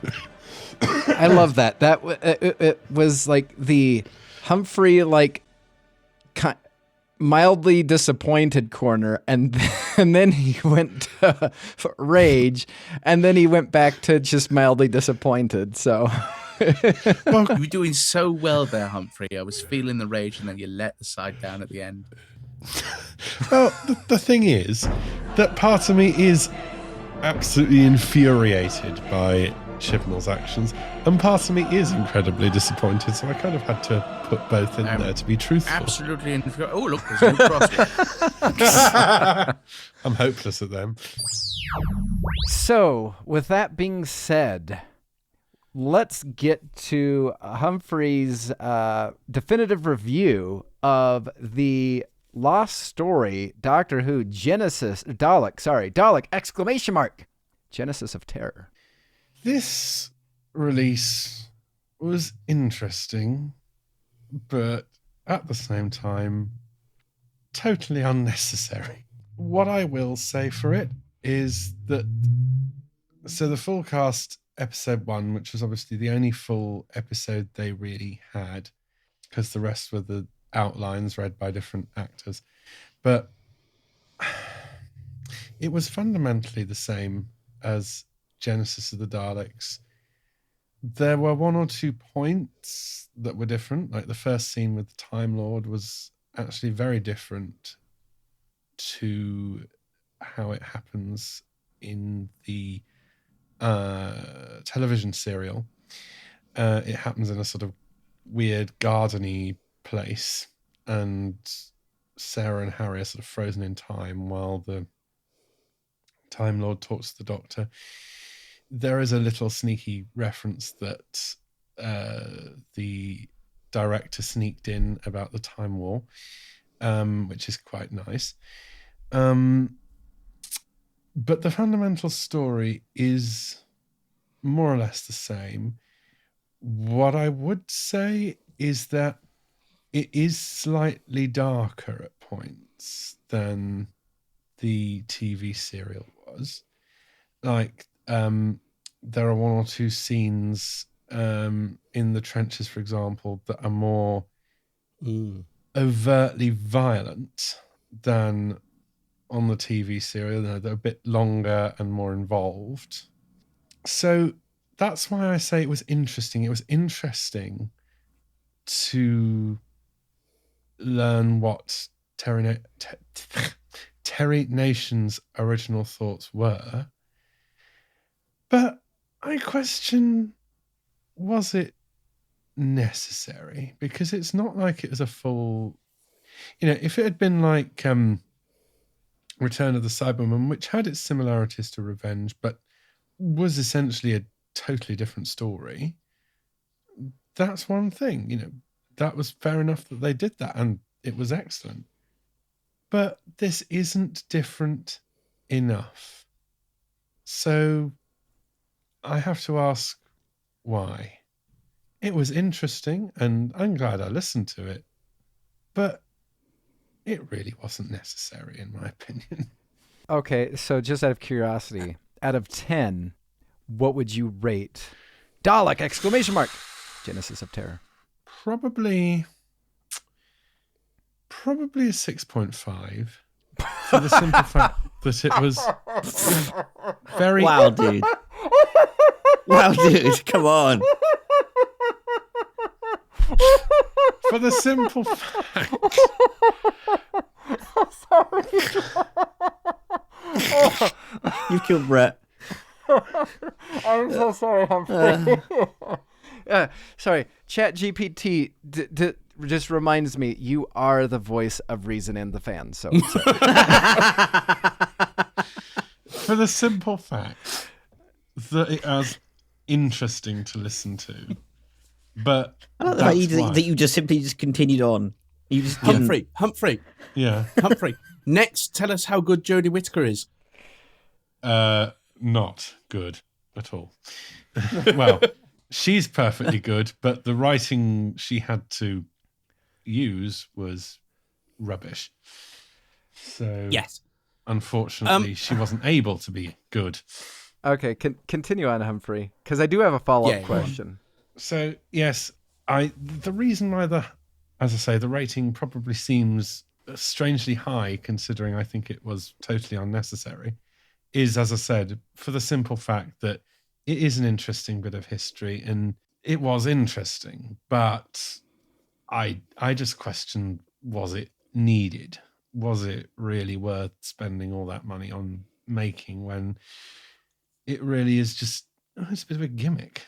I love that. It was like the Humphrey mildly disappointed corner, and then he went to rage, and then he went back to just mildly disappointed. So, well, you were doing so well there, Humphrey. I was feeling the rage, and then you let the side down at the end. Well, the thing is that part of me is absolutely infuriated by Chibnall's actions, and part of me is incredibly disappointed, so I kind of had to put both in there to be truthful. Absolutely infuriated. Oh, look, there's a new crossword. I'm hopeless at them. So, with that being said, let's get to Humphrey's definitive review of the Lost Story Doctor Who Genesis Dalek exclamation mark Genesis of Terror. This release was interesting, but at the same time, totally unnecessary. What I will say for it is that, so the full cast episode 1, which was obviously the only full episode they really had, because the rest were the outlines read by different actors, but it was fundamentally the same as Genesis of the Daleks. There were one or two points that were different, like the first scene with the Time Lord was actually very different to how it happens in the television serial. It happens in a sort of weird garden-y place, and Sarah and Harry are sort of frozen in time while the Time Lord talks to the Doctor, there is a little sneaky reference that the director sneaked in about the Time War, which is quite nice. But the fundamental story is more or less the same. What I would say is that it is slightly darker at points than the TV serial was. Like, there are one or two scenes in the trenches, for example, that are more overtly violent than on the TV serial. They're a bit longer and more involved. So that's why I say it was interesting. It was interesting to learn what Terry Nation's original thoughts were. But I question, was it necessary? Because it's not like it was a full... if it had been like Return of the Cybermen, which had its similarities to Revenge, but was essentially a totally different story, that's one thing. That was fair enough that they did that, and it was excellent. But this isn't different enough. So I have to ask why. It was interesting, and I'm glad I listened to it, but it really wasn't necessary, in my opinion. Okay, so just out of curiosity, out of 10, what would you rate Dalek! Genesis of Terror? Probably a 6.5 for the simple fact that it was very... Wow, dude. Wow, dude, come on. For the simple fact... You killed Brett. I'm so sorry, Humphrey. Sorry, ChatGPT just reminds me you are the voice of reason and the fan. So for the simple fact that it was interesting to listen to, but I like the fact that you just simply continued on. You just Humphrey. Yeah. Humphrey. Next, tell us how good Jodie Whittaker is. Not good at all. Well, she's perfectly good, but the writing she had to use was rubbish. So yes, unfortunately, she wasn't able to be good. Okay, continue on, Humphrey, because I do have a follow-up question. So yes, the reason why as I say, the rating probably seems strangely high, considering I think it was totally unnecessary, is, as I said, for the simple fact that it is an interesting bit of history, and it was interesting, but I just question, was it needed? Was it really worth spending all that money on making when it really is just, it's a bit of a gimmick,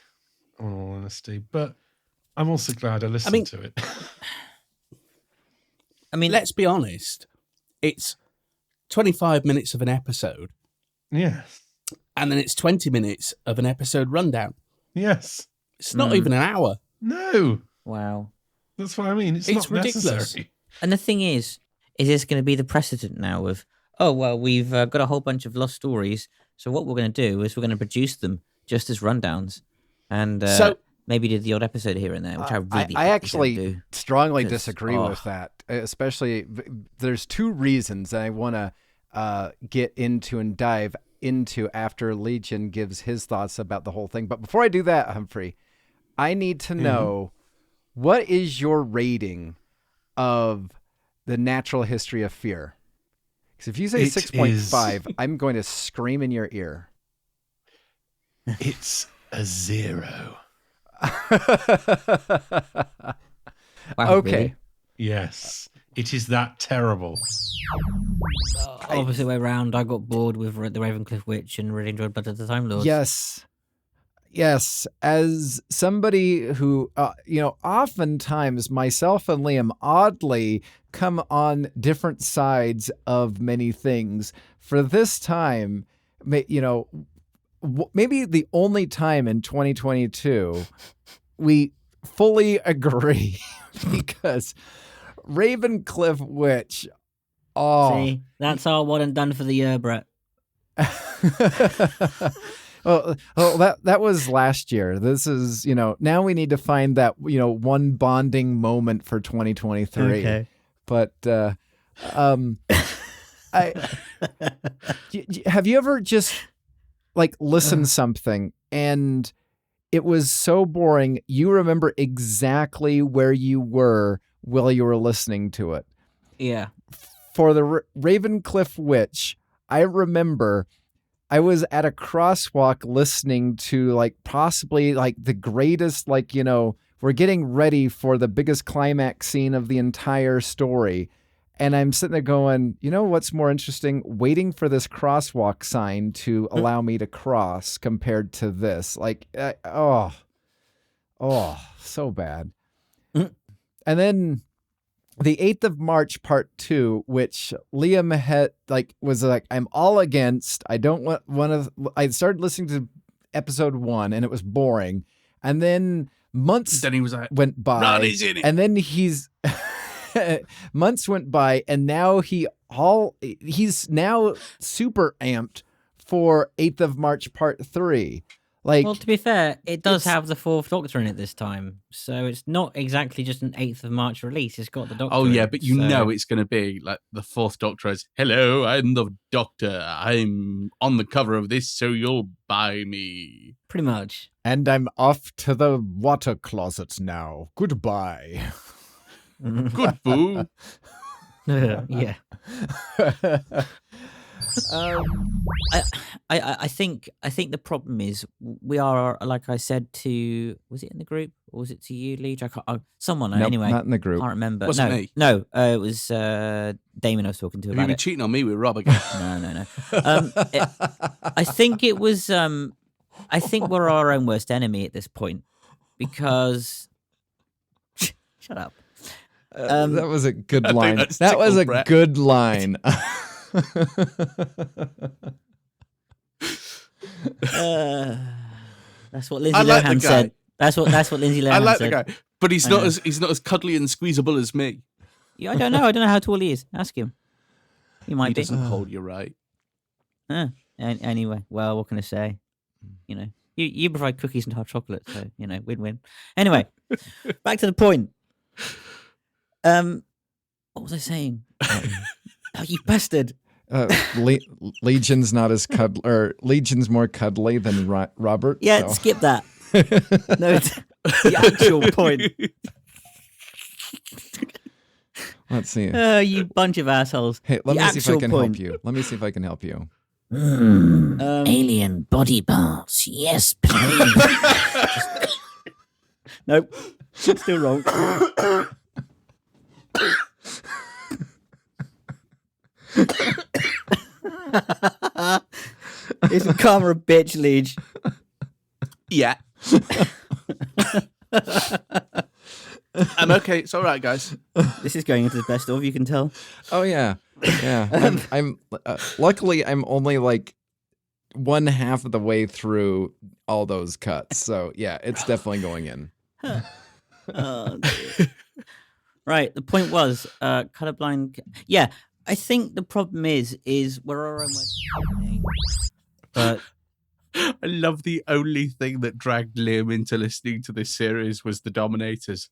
in all honesty. But I'm also glad I listened to it. I mean, let's be honest. It's 25 minutes of an episode. Yes. And then it's 20 minutes of an episode rundown. Yes. It's not even an hour. No. Wow. That's what I mean. It's not ridiculous. Necessary. And the thing is this going to be the precedent now of, oh, well, we've got a whole bunch of lost stories, so what we're going to do is we're going to produce them just as rundowns, and maybe do the odd episode here and there, which I actually strongly disagree with that, especially there's two reasons I want to get into and dive into after Legion gives his thoughts about the whole thing. But before I do that, Humphrey, I need to know, what is your rating of the natural history of fear? Because if you say 6.5, I'm going to scream in your ear. It's a 0. Wow, okay. really? Yes. It is that terrible. Opposite way around, I got bored with the Ravencliff Witch and really enjoyed Blood of the Time Lords. Yes. As somebody who, oftentimes myself and Liam oddly come on different sides of many things. For this time, maybe the only time in 2022 we fully agree because Ravencliff Witch. Oh, see, that's our one and done for the year, Brett. well, that was last year. This is, now we need to find that, one bonding moment for 2023. Okay. But have you ever just listened something and it was so boring you remember exactly where you were while you were listening to it? Yeah. For the Ravencliff Witch, I remember I was at a crosswalk listening to possibly the greatest, we're getting ready for the biggest climax scene of the entire story. And I'm sitting there going, what's more interesting? Waiting for this crosswalk sign to allow me to cross compared to this. So bad. And then the 8th of March, part 2, which Liam had was I'm all against. I don't want one of. I started listening to episode 1 and it was boring, and then months Then he was went by, Ronnie's in it. and then he's months went by, and now he's now super amped for 8th of March, part 3. Well, to be fair, it does have the 4th Doctor in it this time, so it's not exactly just an 8th of March release. It's got the Doctor. Oh in yeah, it, but so... it's going to be the 4th Doctor as, "Hello, I'm the Doctor. I'm on the cover of this, so you'll buy me." Pretty much. And I'm off to the water closet now. Goodbye. Good boo. Yeah. I think the problem is we are, like I said to, was it in the group or was it to you, Leach? Someone. Nope, anyway, not in the group. Can't remember. Wasn't me. No, it was Damon I was talking to Have about you been it. cheating on me with Rob again? No. I think it was. I think we're our own worst enemy at this point because. Shut up. That was a good I line. think that's That was a tickled Brett. good line. That's what Lindsay I like the Lohan guy. said. That's what Lindsay Lohan I like said. the guy, but he's I not know. as cuddly and squeezable as me. Yeah, I don't know how tall he is. Ask him. He might He be. doesn't hold you right. Anyway, well, what can I say? You provide cookies and hot chocolate, so win-win. Anyway, back to the point. What was I saying? Oh, you bastard! Legion's not as cuddly, or Legion's more cuddly than Robert. Yeah, so. skip that. No, it's the actual point. Let's see. You bunch of assholes. Hey, let The me see if I actual can point. help you. Let me see if I can help you. Alien body parts. Yes, please. Nope. Still wrong. It's a karma bitch, Leach. Yeah. I'm okay. It's all right, guys. This is going into the best of, you can tell. Oh yeah. I'm luckily I'm only one half of the way through all those cuts. So yeah, it's definitely going in. Oh, dear. Right. The point was, colorblind. Yeah, I think the problem is we're our own way. But I love the only thing that dragged Liam into listening to this series was the Dominators.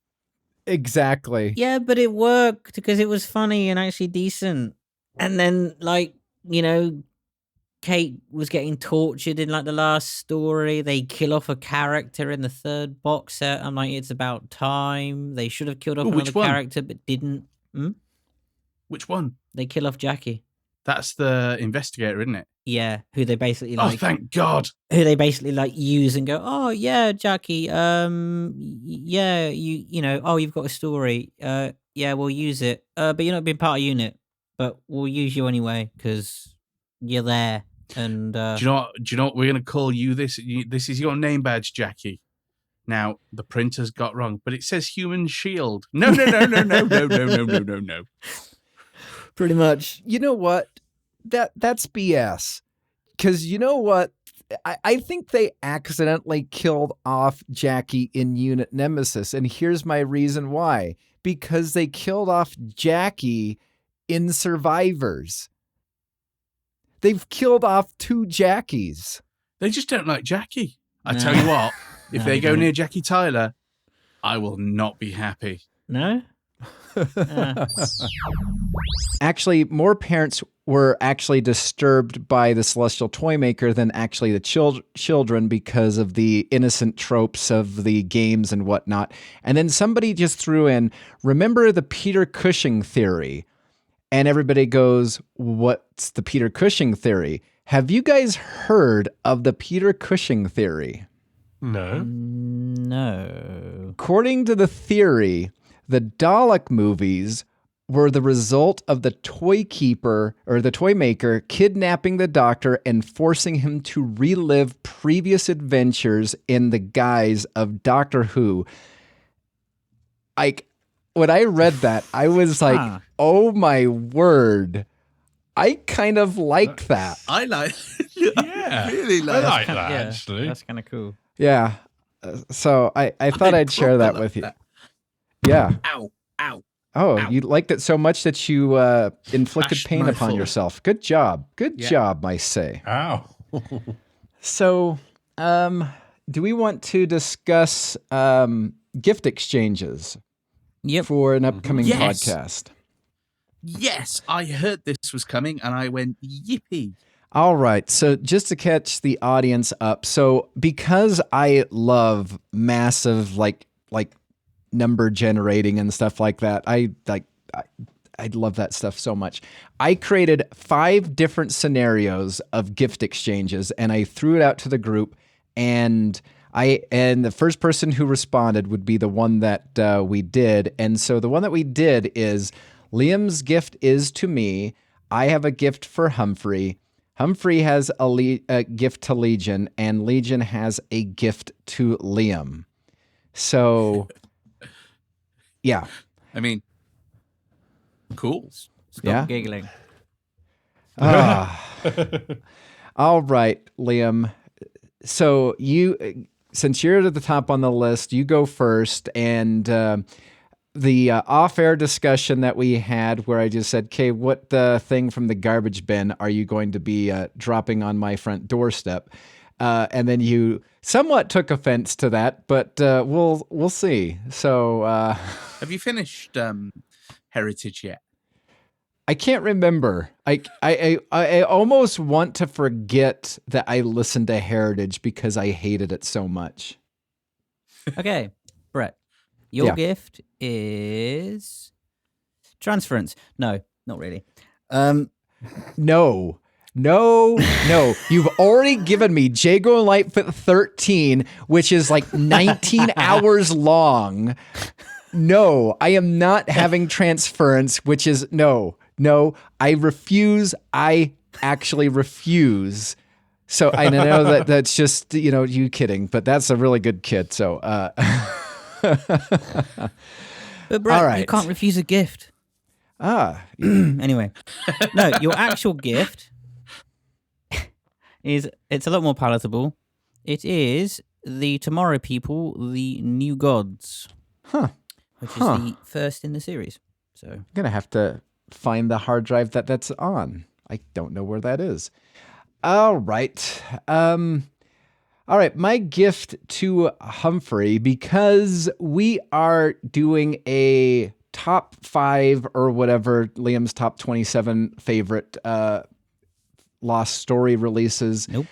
Exactly. yeah, but it worked because it was funny and actually decent. And then, Kate was getting tortured in the last story. They kill off a character in the 3rd box set. I'm like, it's about time. They should have killed off Ooh, which another one? character, but didn't. Which one? They kill off Jackie. That's the investigator, isn't it? Yeah, who they basically Oh, thank God. who they basically use and go, oh yeah, Jackie, yeah, you've got a story, yeah, we'll use it, but you're not being part of unit, but we'll use you anyway because you're there. And Do you know what we're gonna call you? This is your name badge, Jackie. Now the printer's got wrong, but it says human shield. No. pretty much, You know what? That's BS. Because you know what? I think they accidentally killed off Jackie in Unit Nemesis. And here's my reason why. Because they killed off Jackie in Survivors. They've killed off 2 Jackies. They just don't like Jackie. I tell you what, if they go near Jackie Tyler, I will not be happy. No? Actually, more parents were actually disturbed by the Celestial Toymaker than actually the children because of the innocent tropes of the games and whatnot. And then somebody just threw in, remember the Peter Cushing theory? And everybody goes, what's the Peter Cushing theory? Have you guys heard of the Peter Cushing theory? No. No. According to the theory, the Dalek movies were the result of the toy keeper or the toy maker kidnapping the Doctor and forcing him to relive previous adventures in the guise of Doctor Who. When I read that, I was like, oh my word. I kind of like that. I like Yeah. really like I like that, actually. That's kind of cool. Yeah. So I thought I'd share that with you. Yeah. Ow. Oh, Ow. you liked it so much that you inflicted Smashed pain my upon foot. yourself. Good job. Good job, I say. Ow. So, do we want to discuss gift exchanges Yep. for an upcoming Yes. podcast? Yes, I heard this was coming and I went, yippee. All right. So just to catch the audience up. So because I love massive like number generating and stuff like that, I love that stuff so much. I created 5 different scenarios of gift exchanges and I threw it out to the group, and the first person who responded would be the one that we did. And so the one that we did is Liam's gift is to me. I have a gift for Humphrey. Humphrey has a gift to Legion, and Legion has a gift to Liam. So, yeah. I mean, cool. Stop Yeah? giggling. All right, Liam. So since you're at the top on the list, you go first. And the off-air discussion that we had where I just said, okay, what thing from the garbage bin are you going to be dropping on my front doorstep? And then you somewhat took offense to that, but we'll see. So Have you finished Heritage yet? I can't remember. I almost want to forget that I listened to Heritage because I hated it so much. Okay, Brett. Your Yeah. gift is transference. No, not really. No. You've already given me Jago and Lightfoot 13, which is like 19 hours long. No, I am not having transference, which is no, I refuse. I actually refuse. So I know that that's just, you kidding, but that's a really good kid. So, But Brett, All right. you can't refuse a gift. Anyway, no, your actual gift it's a lot more palatable. It is the Tomorrow People, the New Gods, which is the first in the series. So I'm going to have to find the hard drive that's on. I don't know where that is. All right. All right. My gift to Humphrey, because we are doing a top 5 or whatever, Liam's top 27 favorite Lost Story releases. Nope.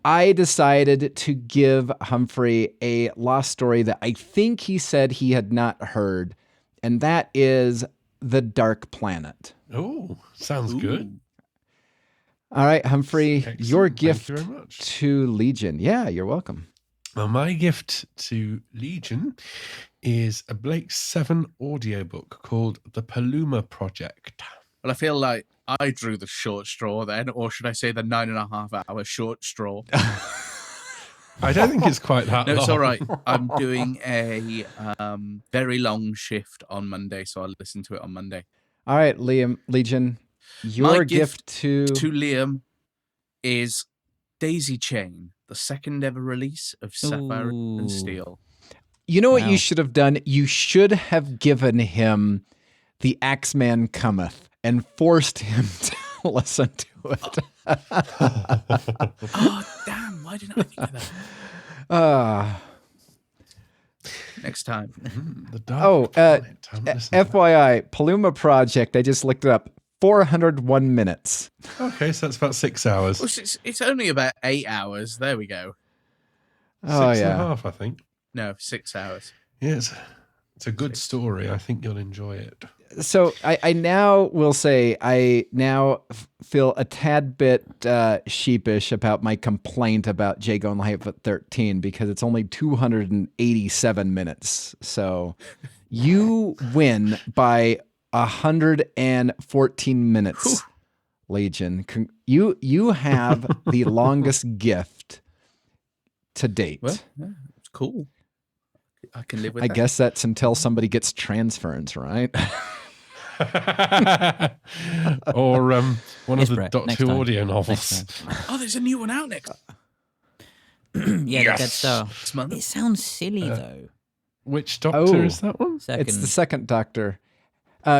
I decided to give Humphrey a Lost Story that I think he said he had not heard, and that is The Dark Planet. Oh, sounds good. All right, Humphrey, Excellent. your Thank you gift very much. to Legion. Yeah, you're welcome. Well, my gift to Legion is a Blake 7 audiobook called The Paluma Project. Well, I feel like I drew the short straw then, or should I say the 9.5 hour short straw? I don't think it's quite that No, long. it's all right. I'm doing a very long shift on Monday, so I'll listen to it on Monday. All right, Legion, your My gift to... To Liam is Daisy Chain, the second ever release of Sapphire and Steel. You know what you should have done? You should have given him The Axeman Cometh and forced him to listen to it. Oh, damn. Why didn't I think of that? Next time. The Dark Planet. FYI, Paloma Project, I just looked it up, 401 minutes. Okay, so that's about 6 hours. Well, it's only about 8 hours. There we go. Six and a half, I think. No, 6 hours. Yeah, it's a good story. I think you'll enjoy it. So I now will say I now feel a tad bit sheepish about my complaint about Jay Going Live at 13 because it's only 287 minutes. So you win by 114 minutes, Legion. You have the longest gift to date. Well, yeah, it's cool. I can live with I that. guess that's until somebody gets transference, right? Or one of the Brett, Doctor next Who time. audio novels. Oh, there's a new one out next Yeah, the Dead Star. month. It sounds silly though. Which Doctor is that one? Second. It's the second Doctor.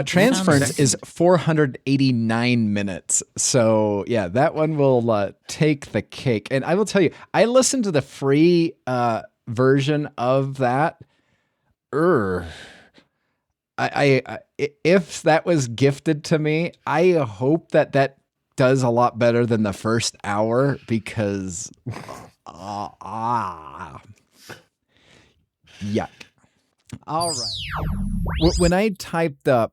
Transference is 489 minutes. So, yeah, that one will take the cake. And I will tell you, I listened to the free version of that. I if that was gifted to me, I hope that does a lot better than the first hour because yuck. All right. When I typed up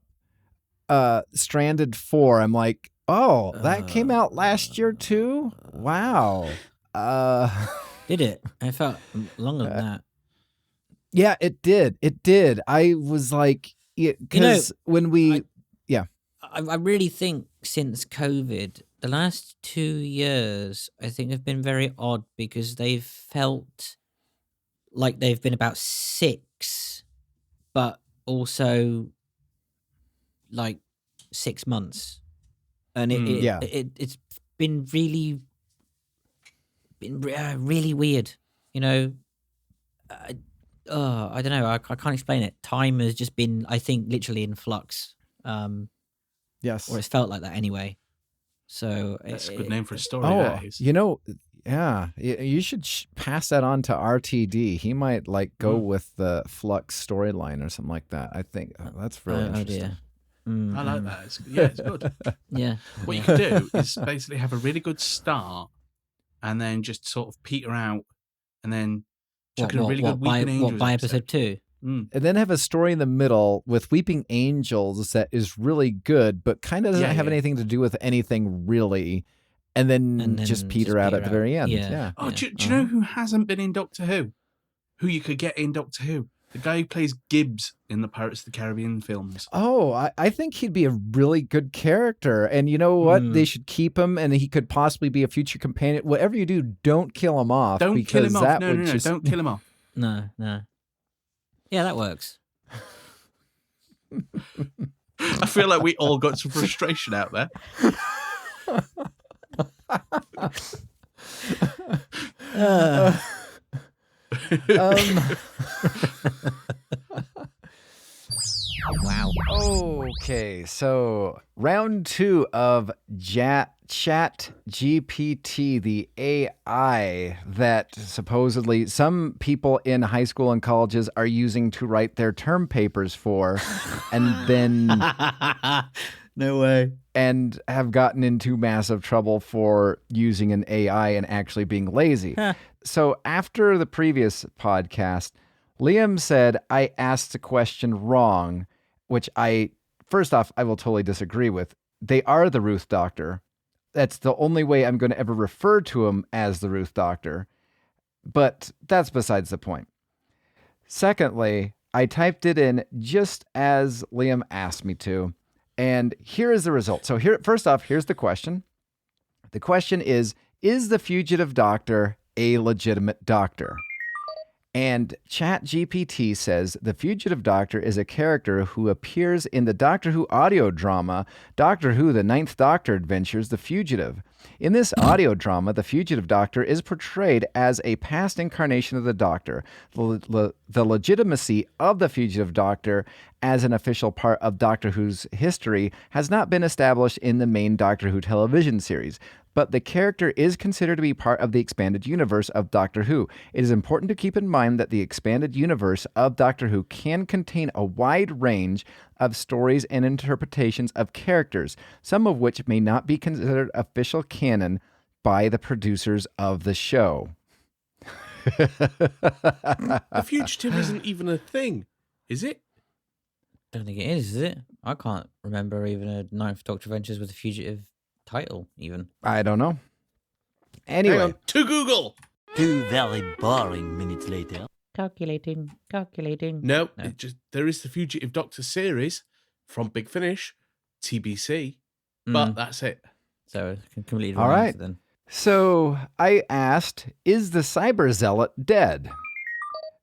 Stranded 4, I'm like, oh, that came out last year too? Wow. Did it? I felt longer than that. Yeah, it did. It did. I was like, because when we, I really think since COVID, the last 2 years, I think have been very odd because they've felt like they've been about 6, but also like 6 months, and it's been really weird. You know, I don't know. I can't explain it. Time has just been, I think, literally in flux. yes. Or it's felt like that anyway. So That's a good name for a story. Oh, That is. yeah, you should pass that on to RTD. He might go with the Flux storyline or something like that. I think that's really interesting. Dear. I like that. It's good. Yeah. What you could do is basically have a really good start and then just sort of peter out and then chuck in a really good Weeping Angels by episode 2? And then have a story in the middle with Weeping Angels that is really good, but kind of doesn't have anything to do with anything really. And then just peter out at the very end. Yeah. Oh, do you know who hasn't been in Doctor Who? Who you could get in Doctor Who? The guy who plays Gibbs in the Pirates of the Caribbean films. Oh, I think he'd be a really good character. And you know what? They should keep him, and he could possibly be a future companion. Whatever you do, don't kill him off. Don't kill him off. No, just... don't kill him off. No. Yeah, that works. I feel like we all got some frustration out there. Wow. Okay, so round 2 of Chat GPT, the AI that supposedly some people in high school and colleges are using to write their term papers for, and then no way, and have gotten into massive trouble for using an AI and actually being lazy. So after the previous podcast, Liam said I asked a question wrong, which first off, I will totally disagree with. They are the Ruth Doctor. That's the only way I'm going to ever refer to him as the Ruth Doctor. But that's besides the point. Secondly, I typed it in just as Liam asked me to. And here is the result. So first off, here's the question. The question is the fugitive doctor a legitimate doctor? And ChatGPT says the Fugitive Doctor is a character who appears in the Doctor Who audio drama, Doctor Who, The Ninth Doctor Adventures, The Fugitive. In this audio drama, the Fugitive Doctor is portrayed as a past incarnation of the Doctor. The legitimacy of the Fugitive Doctor as an official part of Doctor Who's history has not been established in the main Doctor Who television series, but the character is considered to be part of the expanded universe of Doctor Who. It is important to keep in mind that the expanded universe of Doctor Who can contain a wide range of stories and interpretations of characters, some of which may not be considered official canon by the producers of the show. The Fugitive isn't even a thing, is it? Don't think it is it? I can't remember even a Ninth Doctor Adventures with a Fugitive title, even. I don't know. Anyway. Hang on, to Google. 2 very boring minutes later. Calculating. No, there is the Fugitive Doctor series from Big Finish, TBC, but that's it. So completely all right. then. So I asked, is the Cyber Zealot dead?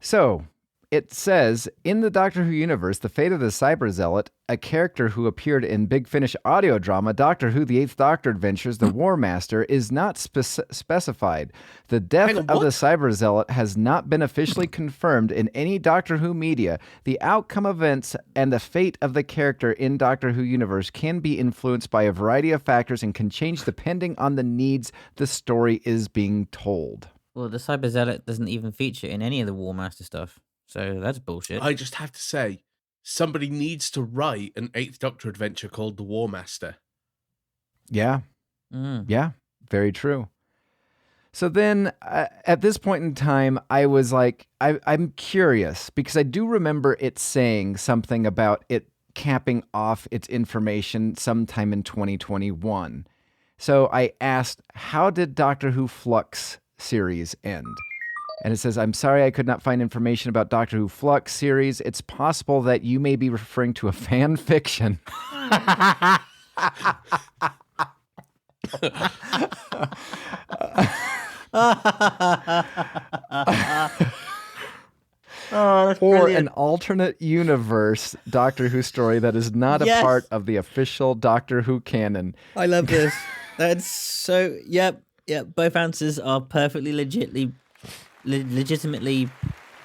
So it says, in the Doctor Who universe, the fate of the Cyber Zealot, a character who appeared in Big Finish audio drama Doctor Who, The Eighth Doctor Adventures, The War Master, is not specified. The death of the Cyber Zealot has not been officially confirmed in any Doctor Who media. The outcome, events, and the fate of the character in Doctor Who universe can be influenced by a variety of factors and can change depending on the needs the story is being told. Well, the Cyber Zealot doesn't even feature in any of the War Master stuff. So that's bullshit. I just have to say, somebody needs to write an Eighth Doctor adventure called The War Master. Yeah. Yeah, very true. So then at this point in time, I was like, I'm curious because I do remember it saying something about it capping off its information sometime in 2021. So I asked, how did Doctor Who Flux series end? And it says, I'm sorry I could not find information about Doctor Who Flux series. It's possible that you may be referring to a fan fiction. Or an alternate universe Doctor Who story that is not a part of the official Doctor Who canon. I love this. That's so, yep. Both answers are perfectly legitimately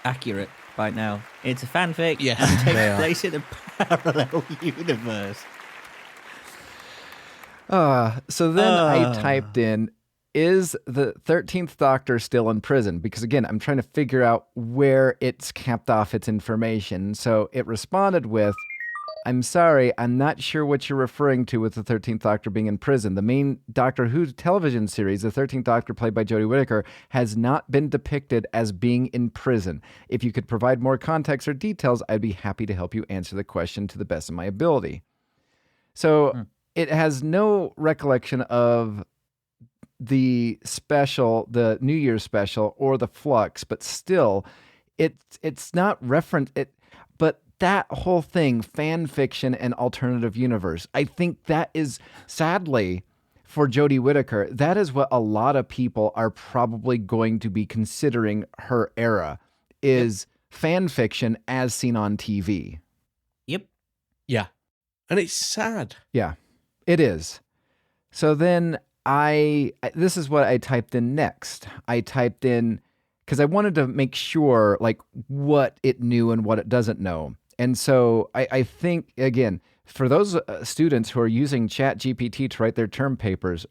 accurate right now. It's a fanfic and takes place in a parallel universe. So then I typed in, is the 13th Doctor still in prison? Because again, I'm trying to figure out where it's capped off its information. So it responded with, I'm sorry, I'm not sure what you're referring to with the 13th Doctor being in prison. The main Doctor Who television series, the 13th Doctor played by Jodie Whittaker, has not been depicted as being in prison. If you could provide more context or details, I'd be happy to help you answer the question to the best of my ability. So it has no recollection of the special, the New Year's special, or the Flux, but still, it's not referenced. But that whole thing, fan fiction and alternative universe, I think that is, sadly, for Jodie Whittaker, that is what a lot of people are probably going to be considering her era, is fan fiction as seen on TV. Yep. Yeah. And it's sad. Yeah, it is. So then this is what I typed in next. I typed in, because I wanted to make sure like what it knew and what it doesn't know. And so I think, again, for those students who are using ChatGPT to write their term papers,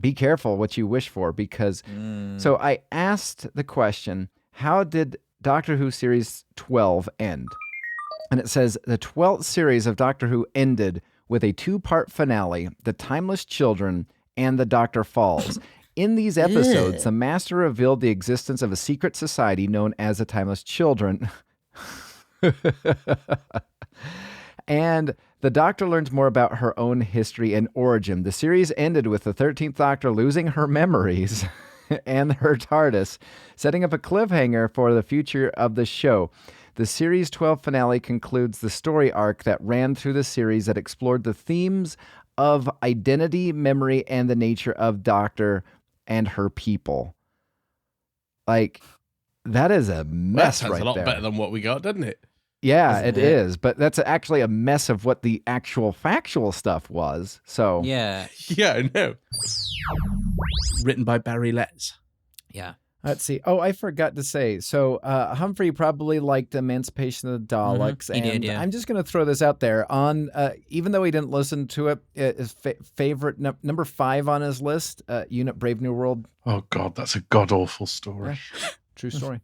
be careful what you wish for, because so I asked the question, how did Doctor Who Series 12 end? And it says, the 12th series of Doctor Who ended with a 2-part finale, The Timeless Children and The Doctor Falls. In these episodes, the Master revealed the existence of a secret society known as the Timeless Children. And the Doctor learns more about her own history and origin. The series ended with the 13th Doctor losing her memories and her TARDIS, setting up a cliffhanger for the future of the show. The Series 12 finale concludes the story arc that ran through the series that explored the themes of identity, memory, and the nature of Doctor and her people. Like, That is a mess That sounds right a lot there. better than what we got, doesn't it? Yeah, it is. But that's actually a mess of what the actual factual stuff was. So Yeah. Yeah, I know. Written by Barry Letts. Yeah. let's see. Oh, I forgot to say. So Humphrey probably liked Emancipation of the Daleks. He and did, yeah. I'm just going to throw this out there. On even though he didn't listen to it, his favorite number 5 on his list, Unit Brave New World. Oh God, that's a god-awful story. True story.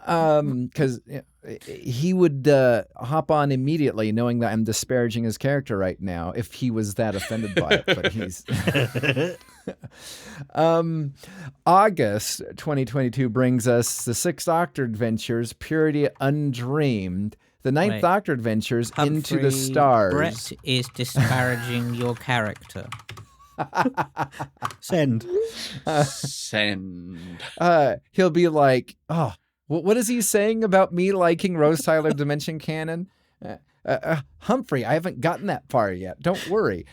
Because he would hop on immediately, knowing that I'm disparaging his character right now, if he was that offended by it. But he's August 2022 brings us the Sixth Doctor Adventures, Purity Undreamed, the Ninth Doctor Adventures, Into the Stars. Brett is disparaging your character. Send. Send. He'll be like, oh. What is he saying about me liking Rose Tyler Dimension Canon? Humphrey, I haven't gotten that far yet. Don't worry.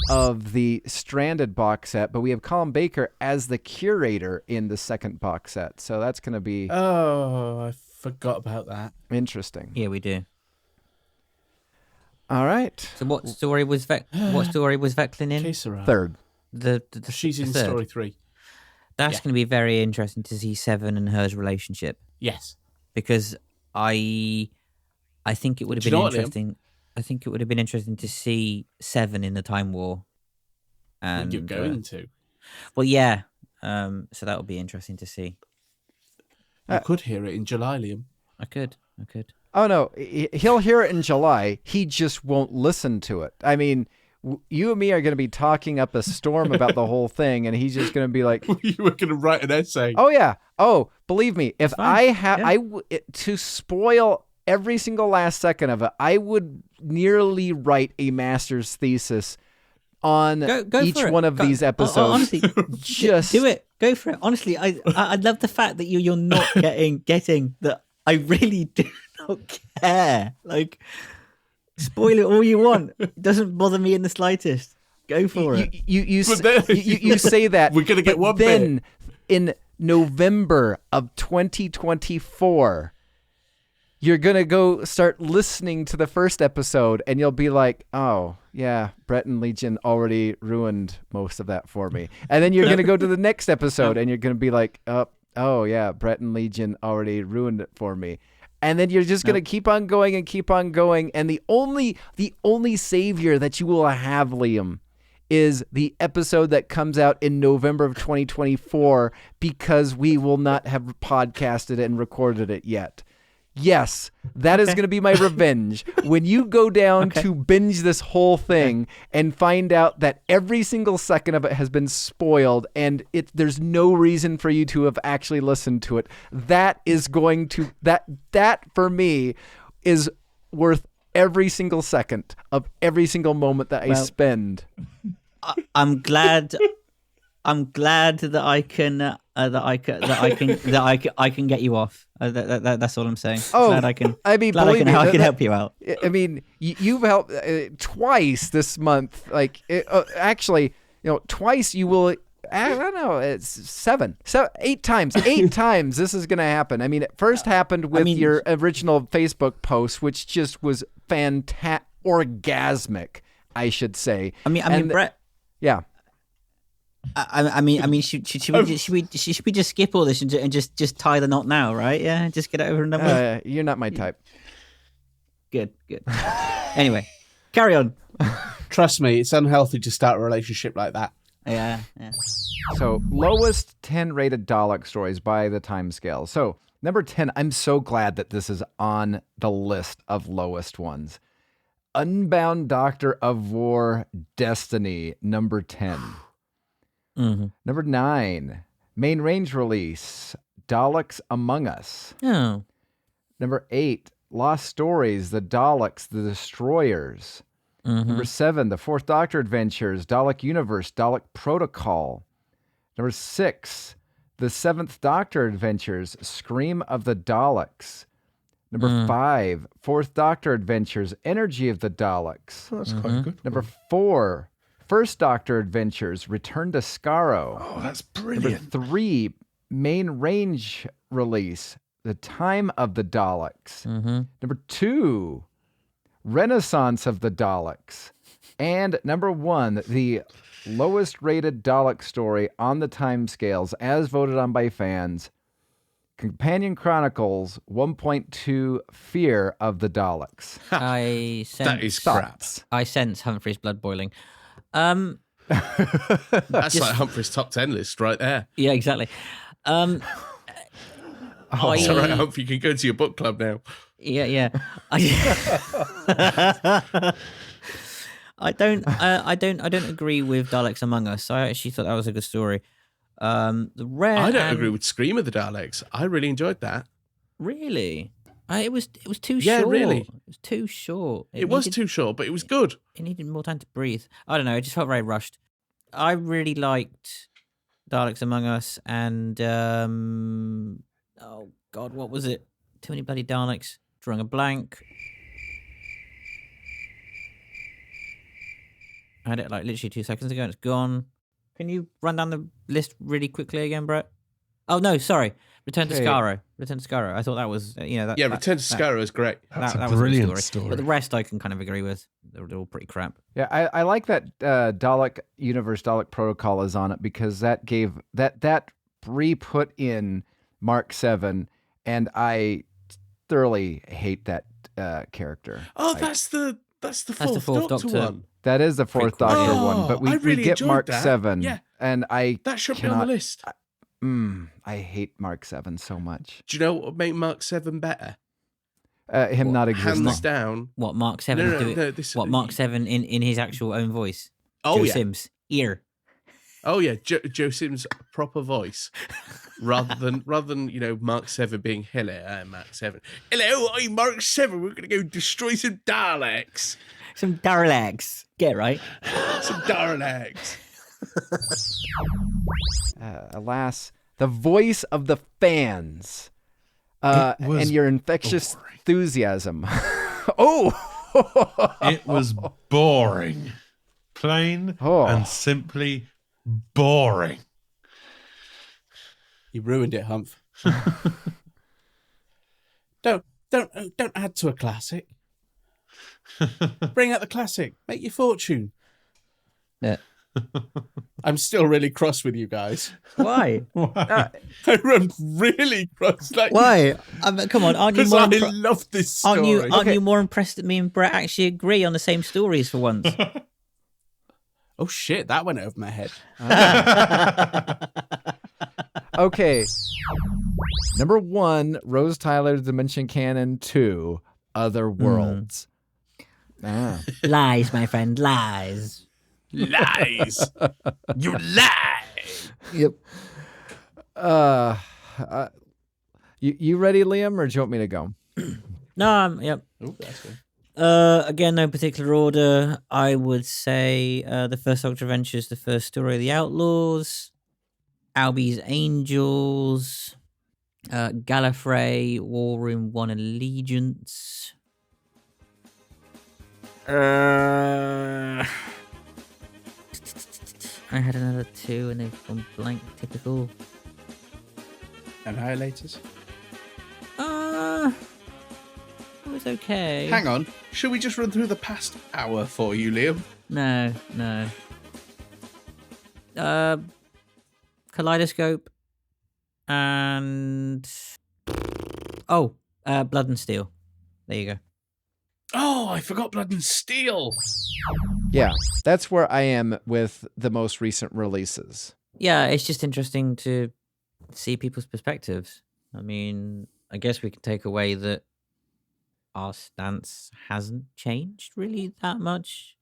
Of the Stranded box set, but we have Colin Baker as the curator in the second box set. So that's going to be I forgot about that. interesting. Yeah, we do. All right. So what story was Veclin in? Que sera? Third. The She's in third. story 3. That's Yeah. going to be very interesting to see Seven and her's relationship, Yes. because I think it would have Do you been know what, Liam? interesting. I think it would have been interesting to see Seven in the Time War. And You're going to. well, yeah. So that would be interesting to see. You could hear it in July, Liam. I could. Oh, no. He'll hear it in July. He just won't listen to it. I mean, you and me are going to be talking up a storm about the whole thing, and he's just going to be like, You were going to write an essay. oh, yeah. Oh, believe me, if fine. to spoil every single last second of it, I would nearly write a master's thesis on Go each for it. one of these episodes. Honestly, Just do it. Go for it. Honestly, I love the fact that you're not getting that. I really do not care. Like, spoil it all you want. It doesn't bother me in the slightest. Go for it. You say that. We're gonna get but one then in November of 2024, you're gonna go start listening to the first episode, and you'll be like, "Oh, yeah, Brett and Legion already ruined most of that for me." And then you're gonna go to the next episode, and you're gonna be like, "Oh, yeah, Brett and Legion already ruined it for me." And then you're just gonna keep on going and keep on going, and the only savior that you will have, Liam, is the episode that comes out in November of 2024, because we will not have podcasted it and recorded it yet. Yes, that is going to be my revenge. When you go down to binge this whole thing and find out that every single second of it has been spoiled and there's no reason for you to have actually listened to it, that is going to that for me is worth every single second of every single moment that I spend. I'm glad that I can get you off. That's all I'm saying. Oh, glad I can. I mean, glad believe me, I can help you out. I mean, you've helped twice this month. Like, actually, twice you will. I don't know. It's 8 times. 8 times this is going to happen. I mean, it first happened with your original Facebook post, which just was orgasmic, I should say. I mean, Brett. Yeah. I mean, should we just skip all this and just tie the knot now, right? Yeah, just get it over and done with. You're not my type. Good. Anyway, carry on. Trust me, it's unhealthy to start a relationship like that. Yeah. So, lowest 10 rated Dalek stories by the time scale. So, number 10, I'm so glad that this is on the list of lowest ones. Unbound Doctor of War Destiny, number 10. Mm-hmm. Number 9, main range release, Daleks Among Us. Oh. Number 8, Lost Stories, The Daleks, The Destroyers. Mm-hmm. Number 7, The Fourth Doctor Adventures, Dalek Universe, Dalek Protocol. Number 6, The Seventh Doctor Adventures, Scream of the Daleks. Number 5, Fourth Doctor Adventures, Energy of the Daleks. That's quite good. Number 4, First Doctor Adventures, Return to Skaro. Oh, that's Number brilliant. 3, main range release, The Time of the Daleks. Number 2, Renaissance of the Daleks. And number 1, the lowest rated Dalek story on the timescales as voted on by fans, Companion Chronicles 1.2, Fear of the Daleks. I sense, That is crap. Thoughts? I sense Humphrey's blood boiling. That's like Humphrey's top 10 list right there. Yeah, exactly. I, It's all right, Humphrey, you can go to your book club now. Yeah. I don't agree with Daleks Among Us. I actually thought that was a good story. The rare. I don't agree with Scream of the Daleks. I really enjoyed that. Really, it was too Yeah, short. really. It was too short. It was too short, but it was good. It needed more time to breathe. I don't know. It just felt very rushed. I really liked Daleks Among Us and oh god, what was it? Too many bloody Daleks. Drawing a blank. I had it like literally 2 seconds ago and it's gone. Can you run down the list really quickly again, Brett? Oh no, sorry. Return to Okay. Skaro. Return to Skaro. I thought that was that. Yeah, Return to Skaro is great. That's a was good brilliant story. But the rest I can kind of agree with. They're all pretty crap. Yeah, I like that Dalek Universe, Dalek Protocol is on it because that gave that re-put in Mark 7, and I thoroughly hate that character. Oh, that's the fourth, fourth Doctor Doctor. one. That is the fourth Prequel, Doctor yeah. one, but we I really get enjoyed Mark that. 7, Yeah. and I That should be on the list. I hate Mark 7 so much. Do you know what would make Mark 7 better? Him not existing. Hands down. What Mark 7 No, do it? this- What Mark 7 in his actual own voice? Oh, Joe yeah. Sims ear. Oh, yeah. Joe Sims' proper voice. rather than Mark 7 being, hello, I'm Mark 7. Hello, I'm Mark 7. We're going to go destroy some Daleks. Some Daleks. Get it right. Some Daleks. Alas, the voice of the fans, It was and your infectious boring. enthusiasm. Oh, It was boring. Plain Oh. and simply boring. You ruined it, Humph. Don't add to a classic. Bring out the classic. Make your fortune. Yeah. I'm still really cross with you guys. Why? I'm really cross. Like, Why? Come on, aren't you because more? I love this story. Aren't you more impressed that me and Brett actually agree on the same stories for once? Oh shit, that went over my head. okay. Number 1, Rose Tyler's Dimension Canon 2, Other Worlds. Lies, my friend, lies. Lies. You lie. Yep. You ready, Liam, or do you want me to go? No, yep. Oh, that's good. Again, no particular order. I would say the first Doctor Adventures, the first story of the Outlaws, Albie's Angels, Gallifrey, War Room 1 Allegiance. I had another 2 and they've gone blank. Typical. Annihilators. It was okay. Hang on. Should we just run through the past hour for you, Liam? No. Kaleidoscope and Blood and Steel. There you go. Oh, I forgot Blood and Steel. Yeah, that's where I am with the most recent releases. Yeah, it's just interesting to see people's perspectives. I mean, I guess we can take away that our stance hasn't changed really that much,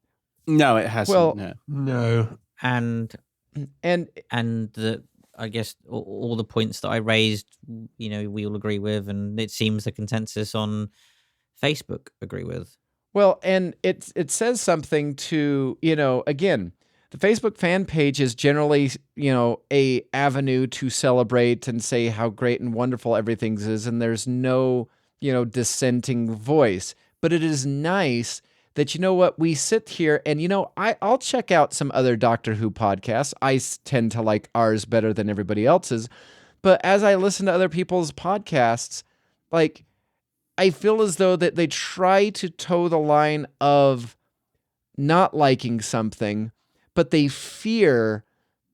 No, it hasn't. Well, no. No. and that I guess all the points that I raised, we all agree with, and it seems the consensus on Facebook agree with. Well, and it says something to, again, the Facebook fan page is generally, a avenue to celebrate and say how great and wonderful everything is, and there's no, dissenting voice. But it is nice that, you know what, we sit here and, you know, I'll check out some other Doctor Who podcasts. I tend to like ours better than everybody else's. But as I listen to other people's podcasts, like, I feel as though that they try to toe the line of not liking something, but they fear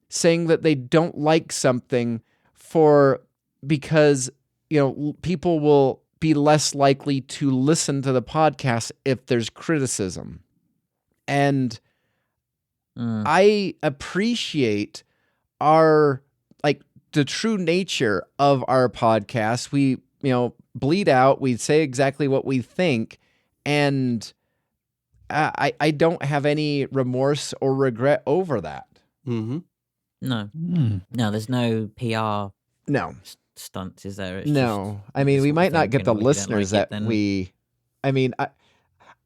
saying that they don't like something because, you know, people will be less likely to listen to the podcast if there's criticism. And I appreciate the true nature of our podcast. We, you know, bleed out, we say exactly what we think, and I don't have any remorse or regret over that. Mm-hmm. No. No, there's no PR stunts, is there? It's no. I mean, we might not get the listeners that we... I mean,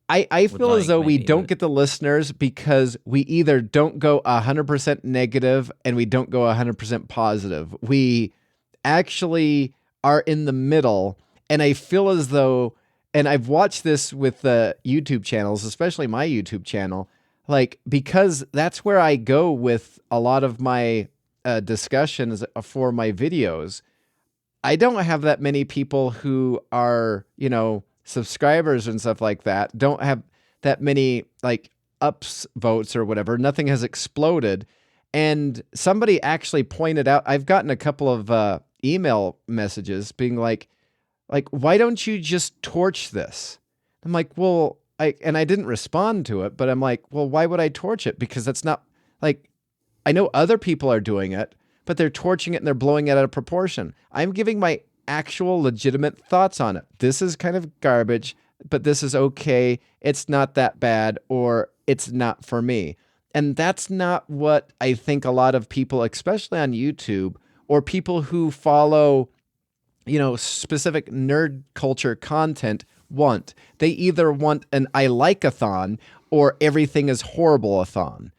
I feel as though we don't get the listeners because we either don't go 100% negative and we don't go 100% positive. We actually are in the middle, and I feel as though, and I've watched this with the YouTube channels, especially my YouTube channel, like, because that's where I go with a lot of my discussions for my videos. I don't have that many people who are, you know, subscribers and stuff like that. Don't have that many like ups votes or whatever. Nothing has exploded. And somebody actually pointed out, I've gotten a couple of email messages being like, why don't you just torch this? I'm like, well, I didn't respond to it, but I'm like, well, why would I torch it? Because that's not, like, I know other people are doing it, but they're torching it and they're blowing it out of proportion. I'm giving my actual legitimate thoughts on it. This is kind of garbage, but this is okay. It's not that bad, or it's not for me. And that's not what I think a lot of people, especially on YouTube, or people who follow, you know, specific nerd culture content want. They either want an I like-a-thon or everything is horrible-a-thon.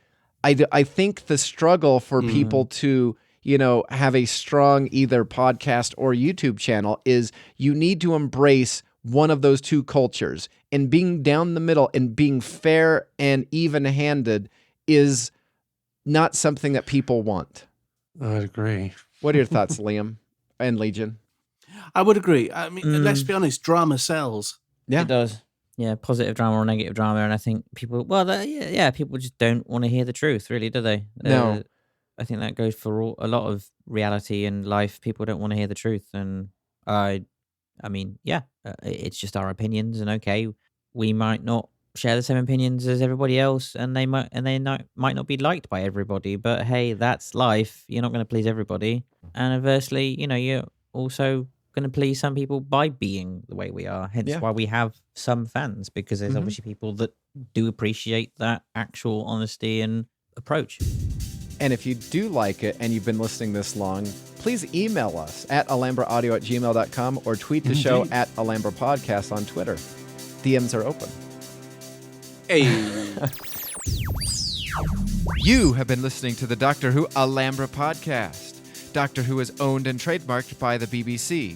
I think the struggle for people to, you know, have a strong either podcast or YouTube channel is you need to embrace one of those two cultures, and being down the middle and being fair and even-handed is not something that people want. I agree. What are your thoughts, Liam and Legion? I would agree. I mean, let's be honest, drama sells. Yeah, it does. Yeah, positive drama or negative drama, and I think people, people just don't want to hear the truth, really, do they? No. I think that goes for a lot of reality in life. People don't want to hear the truth, and I mean, it's just our opinions, and okay, we might not share the same opinions as everybody else, and they might not be liked by everybody. But hey, that's life. You're not going to please everybody, and inversely, you know, you're also going to please some people by being the way we are. Hence why we have some fans, because there's obviously people that do appreciate that actual honesty and approach. And if you do like it and you've been listening this long, please email us at alhambraaudio@gmail.com or tweet the show at Alhambra Podcast on Twitter. DMs are open. Hey. You have been listening to the Doctor Who Alhambra Podcast. Doctor Who is owned and trademarked by the BBC.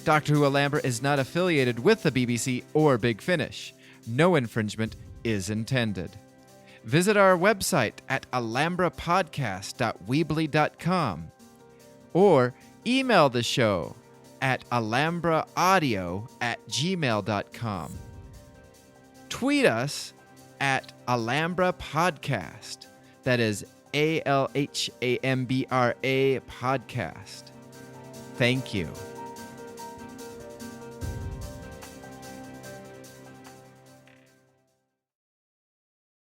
Doctor Who Alhambra is not affiliated with the BBC or Big Finish. No infringement is intended. Visit our website at alhambrapodcast.weebly.com or email the show at alhambraaudio@gmail.com. Tweet us at Alhambra Podcast. That is ALHAMBRA Podcast. Thank you.